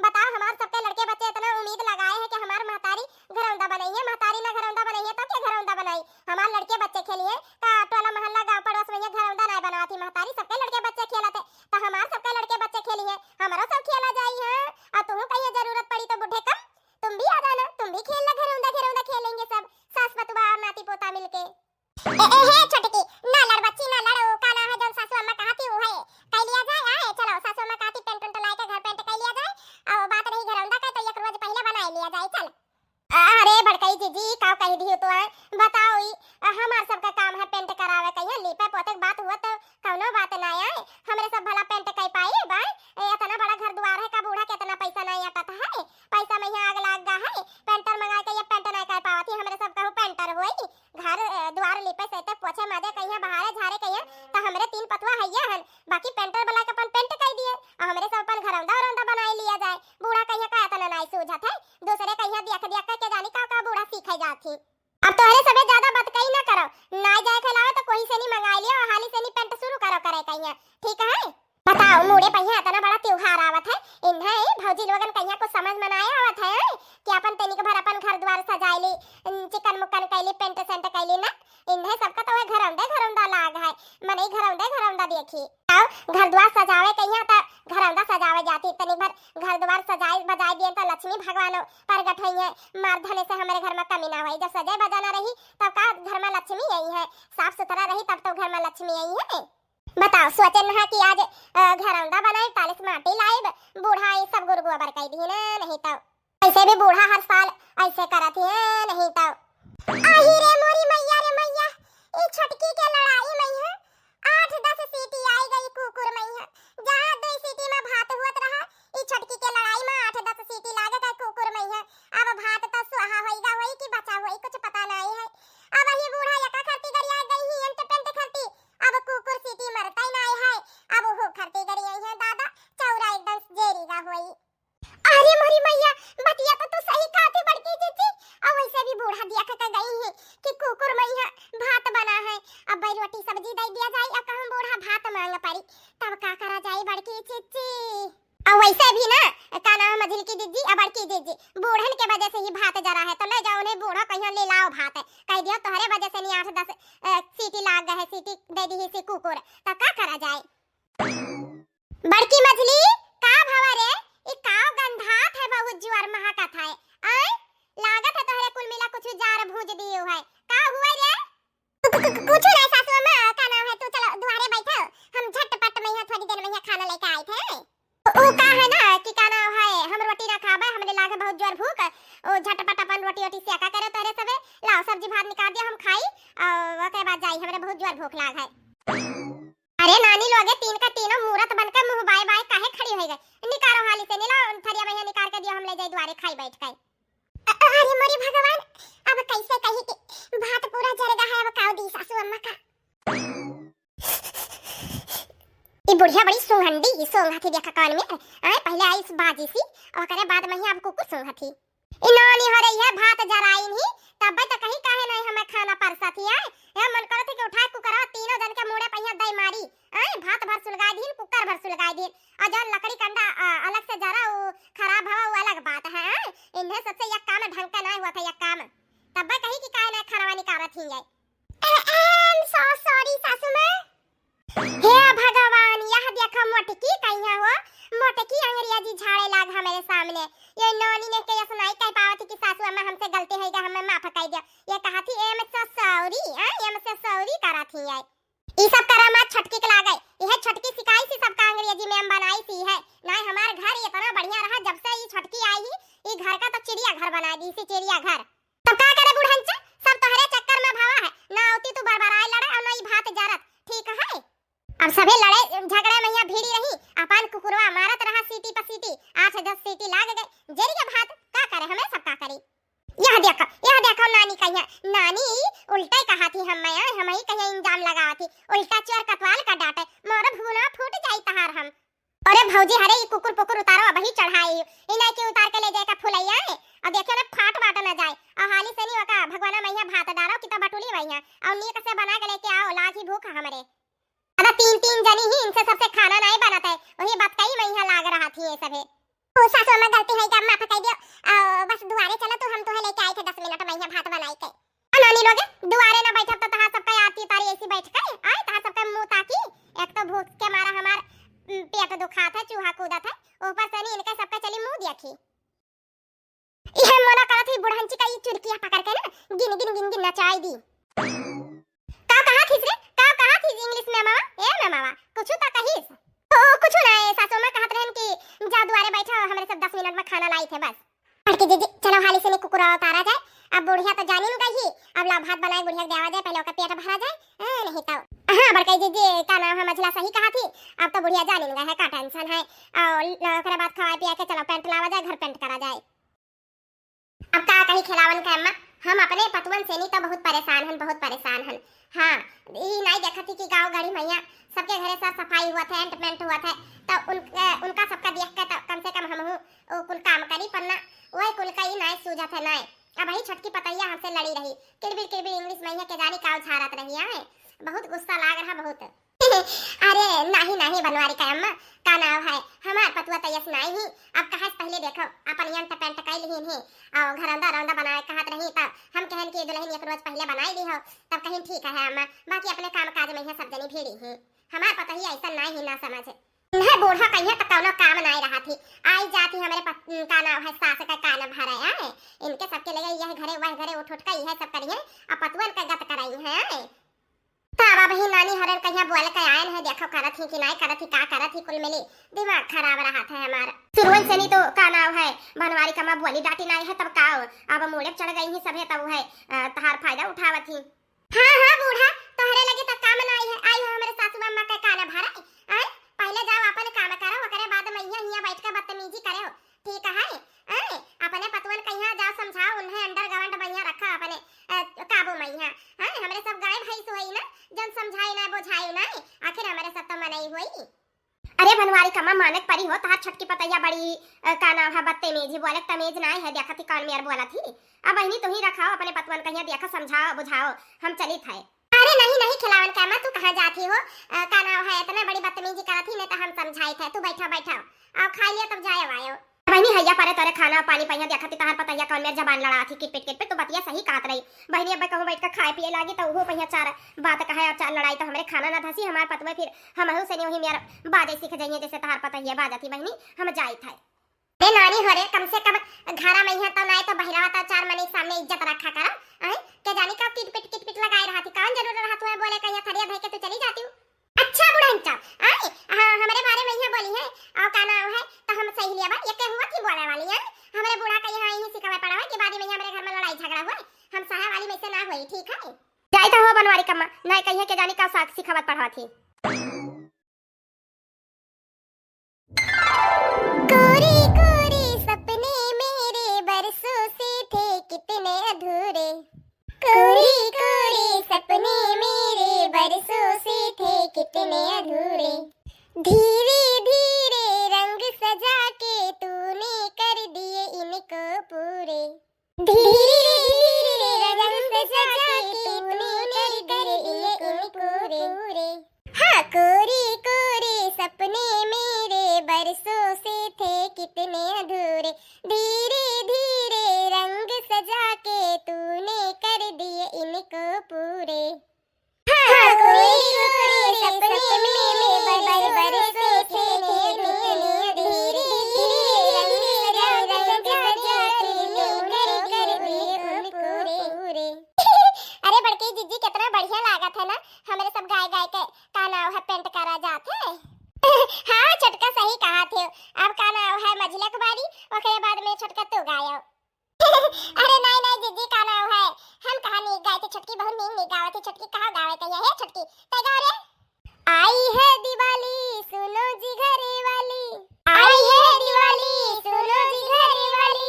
बताओ हमार सबके लड़के बच्चे इतना उम्मीद लगाए हैं कि हमार महतारी घरौंदा बनइए, महतारी ना घरौंदा बनइए तो क्या घरौंदा बनाई। हमार लड़के बच्चे खेलिए का टोला मोहल्ला गांव पड़ोस में घरौंदा नहीं बनाती महतारी सबके लड़के बच्चे खेलते तो हमार सबके लड़के बच्चे खेलिए हमारा सब खेला जाई है। और तुम कहिए जरूरत पड़ी तो बुढ़े कम तुम भी आ जाना, तुम भी खेलना घरौंदा घरौंदा खेलेंगे सब सास बतुआ और नाती पोता मिलके। हे छोटकी ना लड़ बच्ची ना लड़ का ना है जौन सासू अम्मा कहती वो है कह लिया जाए। चलो सासू अम्मा कहती पेंट उंट लाए के घर पेंट कर लिया जाए और बात रही घरौंदा का तो एक रोज पहले बना लिया जाए। चल अरे बड़कई जीजी का कह दी तो बताओ हमार सबका काम है पेंट करावे कहिया लीपे पोते बात हुआ तो कौनो बात ना आए हमरे सब भला पेंट कर पाए बा इतना बड़ा घर द्वार है का बूढ़ा कितना पैसा नहीं आता है पैसा में आग लाग गा है पेंटर मंगा के ये पेंट नहीं कर पावती हमरे सब कहू पेंटर होई घर द्वार लीपे सेते पोछे माजे कहिया बहारे झारे कहिया तो हमरे तीन पतवा हैया हन बाकी पेंटर वाला के अपन पेंट कर दिए और हमरे सब अपन घरौंदा औरौंदा बनाई लिया जाए। बूढ़ा कहिया का इतना नहीं सूझत है दूसरे कहिया देख देख के जानी का बूढ़ा सीखे जाती। अब तोहरे सबे ज्यादा बात कही ना करो ना जाए खिलाओ तो कोई से नहीं मंगा लियो और हाली से नहीं पेंट शुरू करो करे कहिया ठीक है। बताओ मुड़े पहिया इतना बड़ा त्योहार आवत है इन्हें भौजी लोगन कहिया को समझ में आया आवत है कि अपन तनिक भर अपन घर द्वार सजाइली चिकन मुकन कैली पेंट सेंट कैली ना इन्हें सबका तो घरौंदा लाग है मने घरौंदा देखी आओ घर द्वार सजावे कहिया त घरौंदा सजावे जाती तनिक भर घर द्वार सजाए बजाई दिए तो लक्ष्मी भगवान प्रगट होइए मार धने से हमारे घर में कमी ना होई जब सजाए बजाना रही तब का घर में लक्ष्मी आई है साफ सुथरा रही तब तो घर में लक्ष्मी आई है। बताओ सोचे ना कि आज घरौंदा बनाए 40 माटी लाए बूढ़ा ये सब गुरु गोबर कह दी ना नहीं तो ऐसे भी बूढ़ा हर साल ऐसे करत है नहीं तो आही रे मोरी मैया रे मैया ये छटकी के लड़ाई मैया 8-10 सीटी आई गई कुकुर मैया जहां 2 सीटी में भात हुआ रहा ये छटकी के लड़ाई में 8-10 सीटी लागे गई कुकुर मैया अब भात तो सुहा होईगा होई कि बचा होई कुछ पता नहीं है। अब ये बूढ़ा यका खरती गरिया गई ही अंत पेंट खरती अब कुकुर सीटी मरता ही नहीं है अब वो खरती गरिया है दादा चौरा एकदम जेरीगा होई। अरे मोरी मैया बतिया तो सही कहती बड़की जीजी और वैसे भी बूढ़ा दिया के गई है कि कुकुर मैया भात बना है अब भाई रोटी सब्जी दे दिया जाए अब हम बूढ़ा भात मांग पड़ी तब का करा जाए बड़की जीजी। और वैसे भी ना का नाम मझिल की दीदी अब बड़की दीदी बूढ़न के वजह से ही भात जरा है तो ले जाओ ने बूढ़ा कहिया ले लाओ भात कह दियो तोहरे वजह से नहीं 8-10 सीटी लाग गए सीटी दे दी से कुकुर तो का करा जाए। बड़की मछली का भावा रे ई काव गंधात है बहुत जुआर महकत है आय लागत है तोहरे कुल मिला कुछ जार भूज दियो है का हुआ रे कुछ नहीं सासू मां का नाम है तू चलो द्वारे बैठो हम झटपट में यहां थोड़ी देर में यहां खाना लेके आए थे ओ का है ना कि का नाम है हम रोटी ना खाबे हमरे लागे बहुत जोर भूख ओ झटपट अपन रोटी ओटी सेका करे तोरे सबे लाओ सब्जी भात निकाल दिया हम खाई और ओके बाद जाई हमरे बहुत जोर भूख लाग है। अरे नानी लोगे तीन का तीनों मूरत बनकर मुंह बाय बाय काहे खड़ी हो गई निकालो हाली से निलाओ थरिया में निकाल के दियो हम ले जाई द्वारे खाई बैठ के। अरे मोरी भगवान अब कैसे कही कि भात पूरा जरगा है अब काव दी सासू अम्मा का ये बुढ़िया बड़ी सोंघंडी सोंघाती देखा कान में आए पहले आई इस बाजी सी और करे बाद में ही आपको कुछ सोंघाती इन्होंने हो रही है भात जराई नहीं तब तो कहीं काहे नहीं हमें खाना परसा थी आए या मन करत कि उठा कुकर तीनों जन के मुड़े पहिया दई मारी आए भात भर सुलगाई दिन कुकर भर सुलगाई दिन और जो लकड़ी कंडा अलग से जरा वो खराब हवा वो अलग बात है इन्हें सबसे एक काम ढंग का नहीं हुआ था एक काम तब कहीं कि काहे नहीं खाना निकालत ही जाए। आई एम सो सॉरी सासू मां हे भगवान यह देखो मोटकी कहिया हो मोटकी अंग्रेजी झाड़े लाग हमारे सामने ये नौनी ने के सुनाई कह पावती कि सासू अम्मा हमसे गलती होई गा हमें माफ कर दिया ये कहा थी एम से सॉरी एम से सॉरी करा थी ये ई सब करामा छटकी के लागे यह छटकी सिखाई सी सबका अंग्रेजी में हम बनाई सी है ना हमारे घर इतना बढ़िया रहा जब से ये छटकी आई ये घर का तो चिड़िया घर बना दी सी चिड़िया घर तब का करे बुढ़ंचा सब तोहरे चक्कर में भावा है ना होती तू बड़बड़ाए लड़े और ना ई भात जरत ठीक है। अब सभी लड़े झगड़े में यहाँ भीड़ी रही अपन कुकुरवा मारत रहा सीटी पर सीटी 8-10 सीटी लाग गए जेरिया भात का करे हमें सब का करी। यह देखो नानी कहिया नानी उल्टा कहा थी हम ही कहीं इंजाम लगावा थी उल्टा चोर कतवाल का डांटे मोर भूना फूट जाई तहार हम। अरे भौजी हरे ये कुकुर पुकुर उतारो वही चढ़ाई इन्हें के उतार के ले जाए का फुलैया है और देखो ना फाट बाट ना जाए और हाली से नहीं होगा भगवाना मैया भात डालो कि तो बटुली मैया और नीक से बना के लेके आओ लागी भूख हमरे अदा तीन तीन जनी ही इनसे सबसे खाना नहीं बनता है वही बात कई मैया लाग रहा थी ये सब ओ सासू में गलती है जब माफ कर दियो बस दुआरे चलो तो हम तो लेके आए थे 10 मिनट मैया भात बनाई के नानी लोग दुआरे ना बैठब तो तहां सबका आती तारी ऐसी बैठ के आए तहां सबका मुंह ताकी एक तो भूख के मारा हमार पेट दुखा था चूहा कूदा था ऊपर से नहीं इनका सबका चली मुंह दिया थी यह मोना करा थी बुढ़ांची का ये चुड़किया पकड़ के ना गिन गिन गिन गिन नचाई दी का कहा थी रे का कहा थी इंग्लिश में मामा ए मामा कुछ तो कहिस ओ कुछ ना सासू मां कहत रहन कि जा दुआरे बैठा हमरे सब 10 मिनट में खाना लाई थे बस अड़के जी चलो हाली से कुकुरा उतारा जाए अब बुढ़िया तो जानी न गई अब ला भात बनाए बुढ़िया देवा जाए पहले ओका पेट भरा जाए नहीं तो हां बड़कई जी का नाम है मझला सही कहा थी अब तो बुढ़िया जानी न गई है का टेंशन है और ओकरे बाद खवा पिया के चलो पेंट लावा जाए घर पेंट करा जाए अब का कहीं खिलावन का अम्मा हम अपने पतवन से नहीं तो बहुत परेशान हन हां ई नहीं देखा थी कि गांव गाड़ी मैया सबके घरे साफ सफाई हुआ था एंटमेंट हुआ था तो उनका सबका देख के तो कम से कम हम ओ कुल काम करी पन्ना वही कुल का ही नहीं सूझा था नहीं अब वही छटकी पतैया हमसे लड़ी रही किड़बिड़ इंग्लिश मैया के जानी काव झारत रही है बहुत गुस्सा लाग रहा बहुत अरे नहीं बनवारी का अम्मा का नाम है हमार पतुआ तयस नहीं ही अब कहा पहले देखो अपन यंत पेंट कई लिहिन है और घर अंदर रौंदा बनाए कहत रही तब हम कहन कि दुल्हन एक रोज पहले बनाई दी हो तब कहीं ठीक है अम्मा बाकी अपने काम काज में है सब जनी भीड़ी है हमार पता ही ऐसा नहीं ही ना समझ है बूढ़ा कहिए तो कौनो काम नहीं रहा थी आई जाती हमारे का नाम है सास का कान भरा है इनके सबके लगे यह घरे वह घरे उठ उठ का यह सब करिए अब पतवन का गत कराई है तावा बही नानी हरन कहिया बोल के आयन है देखो करत ही कि नहीं करत ही का करत ही कुल मिली दिमाग खराब रहा था हमारा शुरुआत से नहीं तो का नाम है बनवारी का मां बोली डाटी नहीं है तब का अब मोड़े चढ़ गई ही सभे तब है तहार फायदा उठावत ही हां बूढ़ा तोहरे लगे तक काम नहीं है आई हमारे सासू मां का काना भरा आए पहले जाओ अपन काम करो ओकरे बाद मैया हिया बैठ के बदतमीजी करे ठीक है आए अपने पतवन कहिया जा समझाओ उन्हें अंडर गवंड बढ़िया रखा अपने काबू मैया हां हमरे सब गाय भैंस होई ना जन समझाई ना बुझाई ना आखिर हमारे सब तो मनई हुई अरे बनवारी का मां मानक परी हो तार छटकी पतैया बड़ी का नाम है बदतमीजी बोले तमीज नहीं है देखा थी कान में बोला थी अब बहनी तुम ही रखाओ अपने पतवन कहिया देखा समझाओ बुझाओ हम चली थे अरे नहीं खिलावन का मां तू कहां जाती हो का नाम है इतना बड़ी बदतमीजी करत ही नहीं तो हम समझाई थे तू बैठा अब खा लिया तब जाए आयो बहनी हैया पारे तोरे खाना पानी पहिया देखा थी तहार पतैया कौन मेर जबान लड़ा थी किट पिट तो बतिया सही काट रही बहनी अब कहूं बैठ के खाए पिए लागी तो वो पहिया चार बात कहे और चार लड़ाई तो हमरे खाना ना धसी हमार पतवे फिर हमहु से नहीं मेरा बाजे सीख जाइए जैसे तहार पतैया बाजा थी बहनी हम जाई थे ए नानी हरे कम से कम घरा में है तो नहीं तो बहिरावा तो चार मनी सामने इज्जत रखा करो हैं के जानी का किट पिट लगाए रहा थी कौन जरूर रहा तू बोले कहिया थरिया धइ के तू चली जाती हूं अच्छा बुढ़ंचा आई हां हमारे बारे में यह बोली है और का नाम है तो हम सही लिया बा ये के हुआ की बोले वाली है हमारे बूढ़ा का यहां ही सिखावे पड़ा है कि बाद में हमारे घर में लड़ाई झगड़ा हुआ हम सहा वाली में से ना हुई ठीक है जाई तो हो बनवारी कम्मा नहीं कहिए के जानी का साख सिखावत पढ़ा थी कोरी कोरी सपने मेरे बरसों से थे कितने अधूरे कोरी कोरी सपने मेरे बरसों से थे कितने अधूरे धीरे धीरे रंग सजा के तूने कर दिए इनको पूरे धीरे धीरे रंग सजा के तूने कर दिए इनको पूरे हाँ कोरी कोरी सपने मेरे बरसों से थे कितने अधूरे धीरे धीरे रंग सजा के तूने कर दिए इनको पूरे हाँ कोरी कोरी सपने मेरे बरसों से थे कितने धीरे धीरे रंग सजा के तूने कर दिए उनको पूरे अरे बड़की जीजी कितना बढ़िया लागत है ना हमारे सब गाय गाय के का नाम है पेंट करा जाते हाँ छटका सही कहा थे अब का नाम है मझला कुमारी ओकरे बाद में छटका तू गायो अरे नहीं जीजी का नाम है हम कहां नहीं गाए थे छटकी बहुत नहीं गावे थे छटकी कहां गावे थे ये छटकी ते गा रे आई है दिवाली सुनो जी घरे वाली आई है दिवाली सुनो जी घरे वाली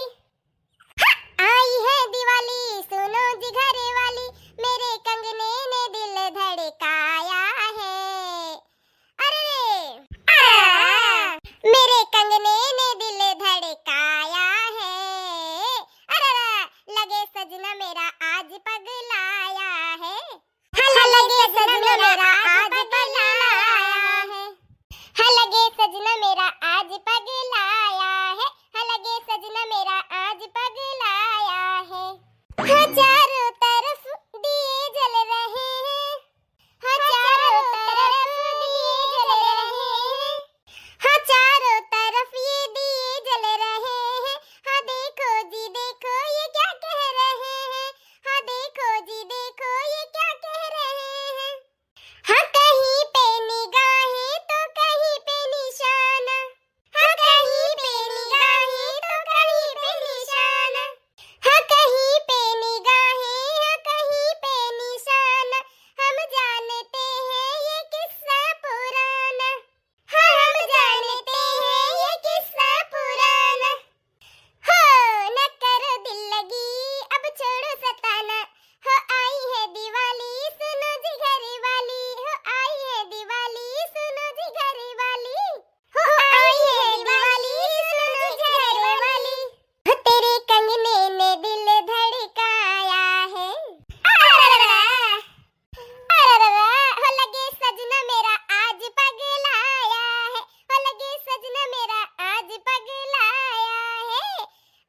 आई है दिवाली सुनो जी घरे वाली मेरे कंगने ने दिल धड़काया है अरे मेरे कंगने ने दिल मेरा आज पगलाया है, लगे सजना मेरा आज पगलाया है, लगे सजना मेरा आज पगलाया है। चारों तरफ दिए जल रहे हैं, चारों तरफ दिए जल रहे हैं, चारों तरफ ये दिए जल रहे हैं। हाँ देखो जी देखो ये क्या कह रहे हैं, हाँ देखो जी देखो ये क्या कह रहे हैं। हाँ कहीं पे निगाहें तो कहीं पे निशाना, हाँ कहीं पे निगाहें तो कहीं पे निशाना, हाँ कहीं पे निगाहें हाँ कहीं पे निशाना। हम जानते हैं ये किस्सा पुराना, हाँ हम जानते हैं ये किस्सा पुराना। हो न करो दिल लगी अब छोड़ो सताना, हो आई है दिवाली सुनो जी घर वाली, हो आई है दिवाली सुनो जी घर वाली, हो आई है दिवाली सुनो जी घर वाली। हो तेरे कंगने ने दिल धड़काया है, हो लगे सजना मेरा आज पगलाया है, हो लगे सजना मेरा आज पगलाया है।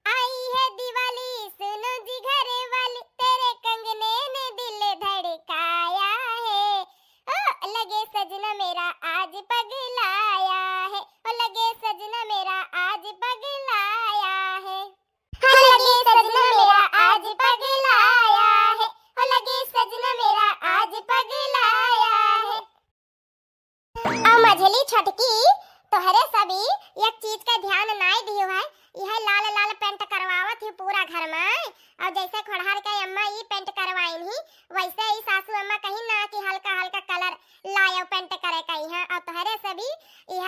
आई है दिवाली सुनो जी घर वाली, तेरे कंगने ने दिल धड़काया है। ओ लगे सजना मेरा आज पगलाया है, ओ लगे सजना मेरा आज पगलाया है, ओ लगे सजना मेरा आज पगलाया है, ओ लगे सजना मेरा आज पगलाया है। मझली छटकी तोहरे सभी एक चीज का ध्यान नाई दियो है, यह लाल लाल पेंट करवावत ही पूरा घर में। और जैसे खड़हर के अम्मा ई पेंट करवाइन ही, वैसे ही सासू अम्मा कहीं ना कि हल्का हल्का कलर लायो पेंट करे कहीं है। और तोहरे सभी यह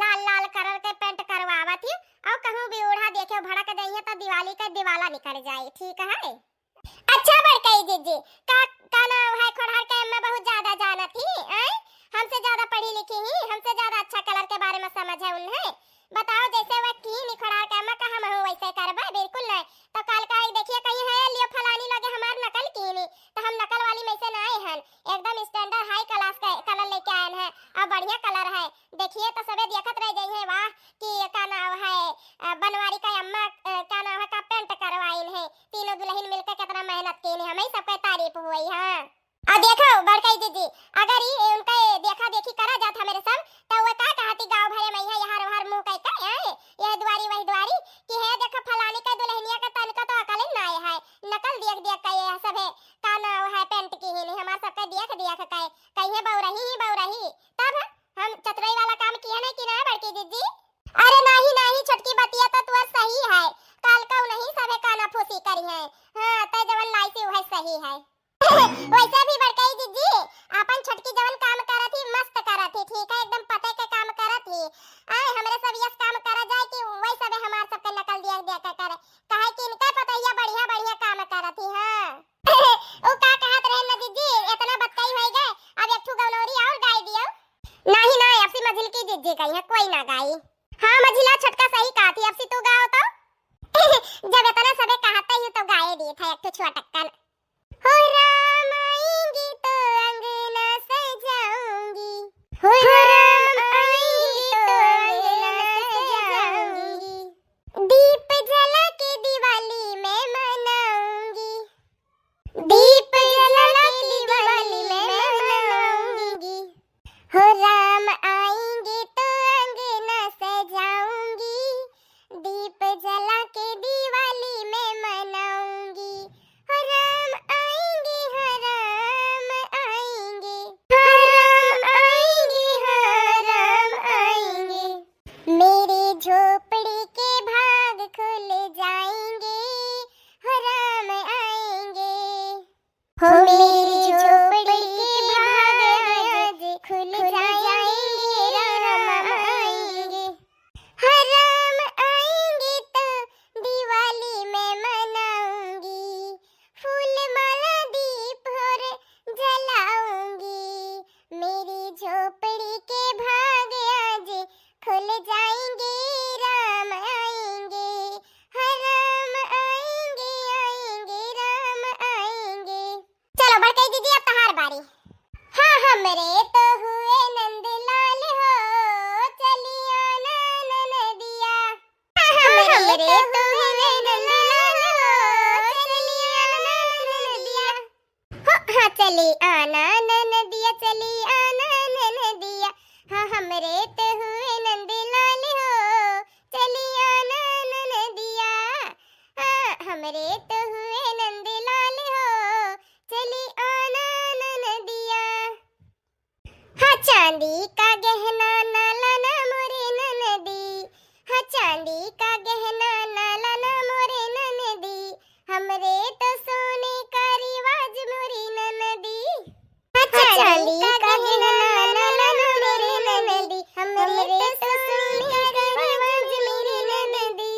लाल लाल कलर के पेंट करवावत ही, और कहूं भी ओढ़ा देखे भड़क जाइए तो दिवाली का दिवाला निकल जाए, ठीक है। अच्छा बड़कई जीजी का नाम है खड़हर के अम्मा बहुत ज्यादा जानत ही, हमसे ज्यादा पढ़ी लिखी ही, हमसे ज्यादा अच्छा कलर के बारे में समझ है उन्हें। बताओ जैसे वह की निखड़ा के मैं कहा मैं वैसे करबा बिल्कुल नहीं। तो कल का एक देखिए कहीं है लियो फलानी लगे हमार नकल की नहीं, तो हम नकल वाली में से ना आए हैं, एकदम स्टैंडर्ड हाई क्लास का कलर लेके आए हैं और बढ़िया कलर है। देखिए तो सबे देखत रह जाइए वाह कि का नाम है बनवारी का अम्मा का नाम है का पेंट करवाइन है, तीनों दुल्हन मिलकर कितना मेहनत की है, हमें सबके तारीफ हुई है। और देखो बड़कई दीदी अगर ये उनका देखा देखी करा जाता मेरे सब, तो वो का कहती गांव भरे में है यहाँ हर मुंह कह का यह द्वारी वही द्वारी कि है देखो फलानी का दुल्हनिया का तन का तो अकल ही ना है, नकल देख देख का ये सब है का नाम है पेंट की ही नहीं, हमार सबका देख देख का कहीं बौरही तब हम चतुराई वाला काम किया नहीं कि ना बड़की दीदी। अरे नहीं छोटकी बतिया तो तू सही है, काल का नहीं सबे काना फूसी करी है, हां त जवन लाई से वह सही है। वैसे भी बड़कई दीदी अपन छटकी जवन काम करत ही मस्त करत ही, ठीक है एकदम पते के काम करत ही। आए हमरे सब यस काम करा जाए कि वही सब हमार सब के नकल दिया दिया का करे, काहे कि इनका पता है बढ़िया काम करत ही। हां ओ का कहत रहे न दीदी इतना बतई होई गए, अब एक ठू गौनौरी और गाय दियो। नहीं अब सी मझिल की दीदी गई है कोई ना गाई। हां मझिला छटका सही कहती, अब सी तू गाओ तो जब इतना सबे कहते ही तो गाए दी था एक ठू छुटक्कन। हो राम आएंगे तो अंगना सजाऊंगी, हो राम आएंगे तो अंगना सजाऊंगी, दीप जला के दिवाली में मनाऊंगी, दीप जला के दिवाली में मनाऊंगी, हो राम आएंगे तो अंगना सजाऊंगी, दीप जला के दिवाली में मनाऊंगी, हो राम आएंगे, हो राम आएंगे, हो राम आएंगे, हो राम आएंगे, मेरे झोपड़ी के भाग खुल जाएंगे, हो राम आएंगे, हो मेरी झोपड़ी के भाग आज खुल जाएंगे, राम आएंगे, हो राम आएंगे तो दिवाली में मनाऊंगी, फूल माला दीप और जलाऊंगी, मेरी झोपड़ी के भाग आज खुल जाएंगे, राम आएंगे, हो राम आएंगे, राम आएंगे। चलो हमरे तो हुए नंदलाल हो, चली आना ननदिया। हाँ चली आना ननदिया, चली आना ननदिया। हाँ हमरे तो हुए नंदलाल हो, चली आना ननदिया। हाँ हमरे तो हुए नंदलाल हो, चली आना ननदिया। हाँ चांदी का गहना ना लाना मोरे ननदी, हाँ चांदी का गहना ना लाना मोरे ननदी। हमरे तो सोने का रिवाज मोरी ननदी। हाँ चांदी का गहना ना लाना मोरे ननदी, हमरे तो सोने का रिवाज मेरी ननदी।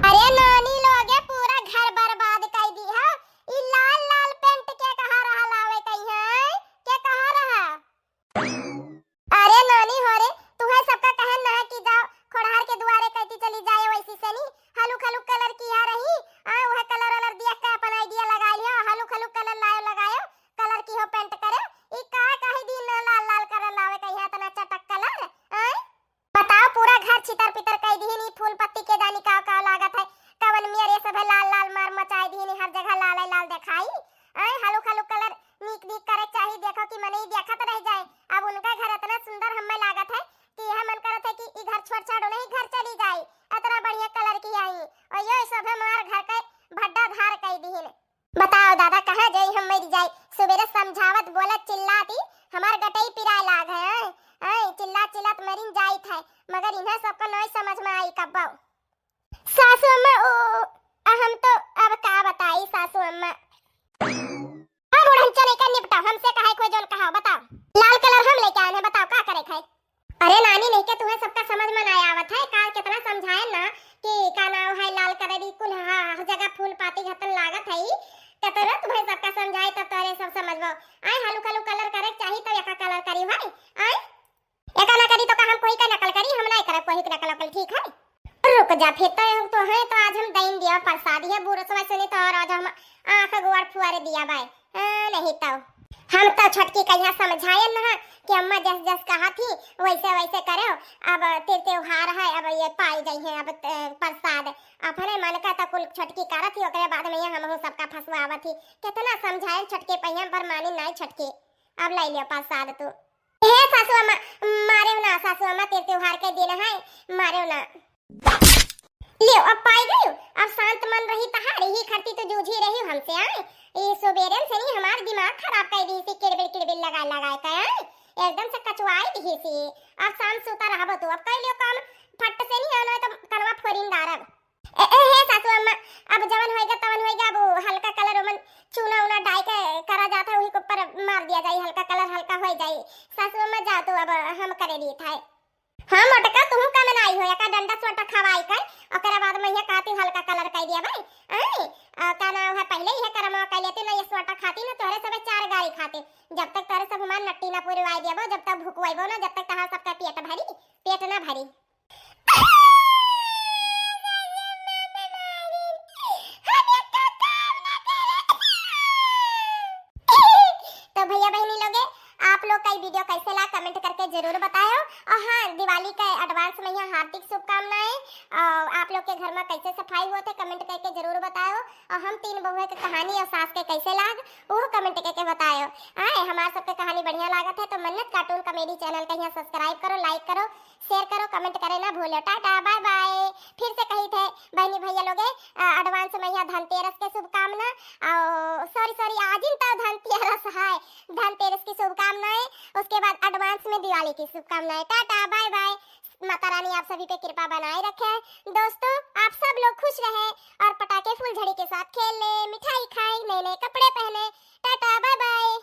अरे नानी लोगे पूरा घर बर्बाद कर दी है। ई लाल लाल पेंट के कहा रहा लावे कहीं है के कहा रहा। अरे नानी हो रे तुम्हें सबका कहन ना है कि जाओ खोड़हार के दुआरे कहती चली जाए वैसी सनी हलुक हलुक कलर किया रही। वह कलर वालर दिया का अपन आइडिया लगा लिया, हलुक हलुक कलर लायो लगायो कलर की हो पेंट करे। ई काहे दिन लाल लाल कलर लावे कहीं है तना चटक कलर। बताओ पूरा घर छितर पितर कर दी नी, फूल पत्ती के दानी का लागत है कवन में रे सब लाल लाल मार मचाई दी नी, हर जगह लाल लाल दिखाई। हलुक हलुक कलर नीक नीक करे चाहिए, देखो कि मने ही देखत रह जाए। अब उनका घर इतना सुंदर हमें लागत है कि यह मन करत है कि ई घर छोड़ छाड़ नहीं घर चली जाए, इतना बढ़िया कलर की आई और ये सब हमार घर के भड्डा धार कई दीन। बताओ दादा कहां जाई हम मर जाए, सुबेरे समझावत बोलत चिल्लाती हमार गटई पिराए लाग है। चिल्ला चिल्लात मरिन जाई था, मगर इन्हें सबको नहीं समझ में आई कब्बो। सासू अम्मा हम तो अब का बताई सासू अम्मा। अब उड़न चले का निपटा हमसे कहे कोई जोन कहा बताओ। लाल कलर हम लेके आए हैं, बताओ का करे खाए। अरे नानी नहीं के तुम्हें सबका समझ में नहीं आवत है, काल कितना समझाए ना कि का नाम है लाल कलर ई कुल हर जगह फूल पाती घतन लागत है कतरा तुम्हें सबका समझाए तब तोरे सब समझबो। हलुक हलुक कलर करे चाहिए तो एका कलर करी भाई। एका ना करी तो का हम कोई का नकल करी, हम नहीं करे कोई का नकल, ठीक है। रुक जा फिर तो है तो आज हम दईन दिया प्रसादी है बुरा समय सुनी तो और आज हम आंख गुआर फुआरे दिया भाई। नहीं तो हम तो छटकी कहिया समझाए ना कि अम्मा जस जस कहा थी वैसे वैसे करो। अब त्योहार है, अब ये पाई गई है अब प्रसाद अपने मन का तो कुल छटकी करत थी, ओकरे बाद में हम सबका फसवावत थी। कितना समझाए छटके पहिया पर मानी नहीं छटके। अब ले लियो प्रसाद तू। हे सासू अम्मा मारे ना, सासू अम्मा त्योहार के दिन है मारे ना। लियो अब पाई गई, अब शांत मन रही तहारी ही खरती तो जूझी रही हमसे। ये सुबेरे से नहीं हमार दिमाग खराब कर दी सी, किड़बिल लगा का एकदम से कचवाई दी सी। अब शाम सुता रहबो तू, अब कर लियो काम फट से नहीं आना तो कनवा फोरिन दारब। हे सासू अम्मा अब जवन होएगा तवन होएगा, अब हल्का कलर मन चूना उना डाई के करा जाता है, वही के ऊपर मार दिया जाए, हल्का कलर हल्का हो जाए। सासू अम्मा जा तू अब हम करे दी था। हां मटका तुम का में आई हो का डंडा सोटा खवाई कर ओकरा बाद में ये कहती हल्का कलर कर दिया भाई। का ना है पहले ही करमवा कर लेते ना, ये सोटा खाती ना तोरे सब चार गाड़ी खाते। जब तक तोरे सब हमार नट्टी ना पूरी वाई देबो, जब तक भूखवाइबो ना, जब तक तहां सबका पेट ना भरी। तो भैया बहनी लोगे आप लोग का वीडियो कैसे लगा कमेंट करके जरूर बताओ। और हाँ दिवाली का एडवांस में यहाँ हार्दिक शुभकामनाएं। और आप लोग के घर में कैसे सफाई हुआ थे कमेंट करके जरूर बताओ। और हम तीन बहुओं की कहानी और सास के कैसे लाग वो कमेंट करके बताओ। हमारे सबके कहानी बढ़िया लागत है तो मन्नत कार्टून कॉमेडी चैनल का यहाँ सब्सक्राइब करो, लाइक करो, शेयर करो, कमेंट करे ना भूलो। Tata bye bye. फिर से कही थे बहनी भैया लोग एडवांस में यहाँ धनतेरस के शुभकामना। और सॉरी आज ही तो धनतेरस है, धनतेरस की शुभकामनाएं, उसके बाद एडवांस में दिवाली की शुभकामनाएं। Tata bye bye. माता रानी आप सभी पे कृपा बनाए रखे। दोस्तों आप सब लोग खुश रहे और पटाखे फुलझड़ी के साथ खेल ले, मिठाई खाए, नए नए कपड़े पहने। Tata bye bye.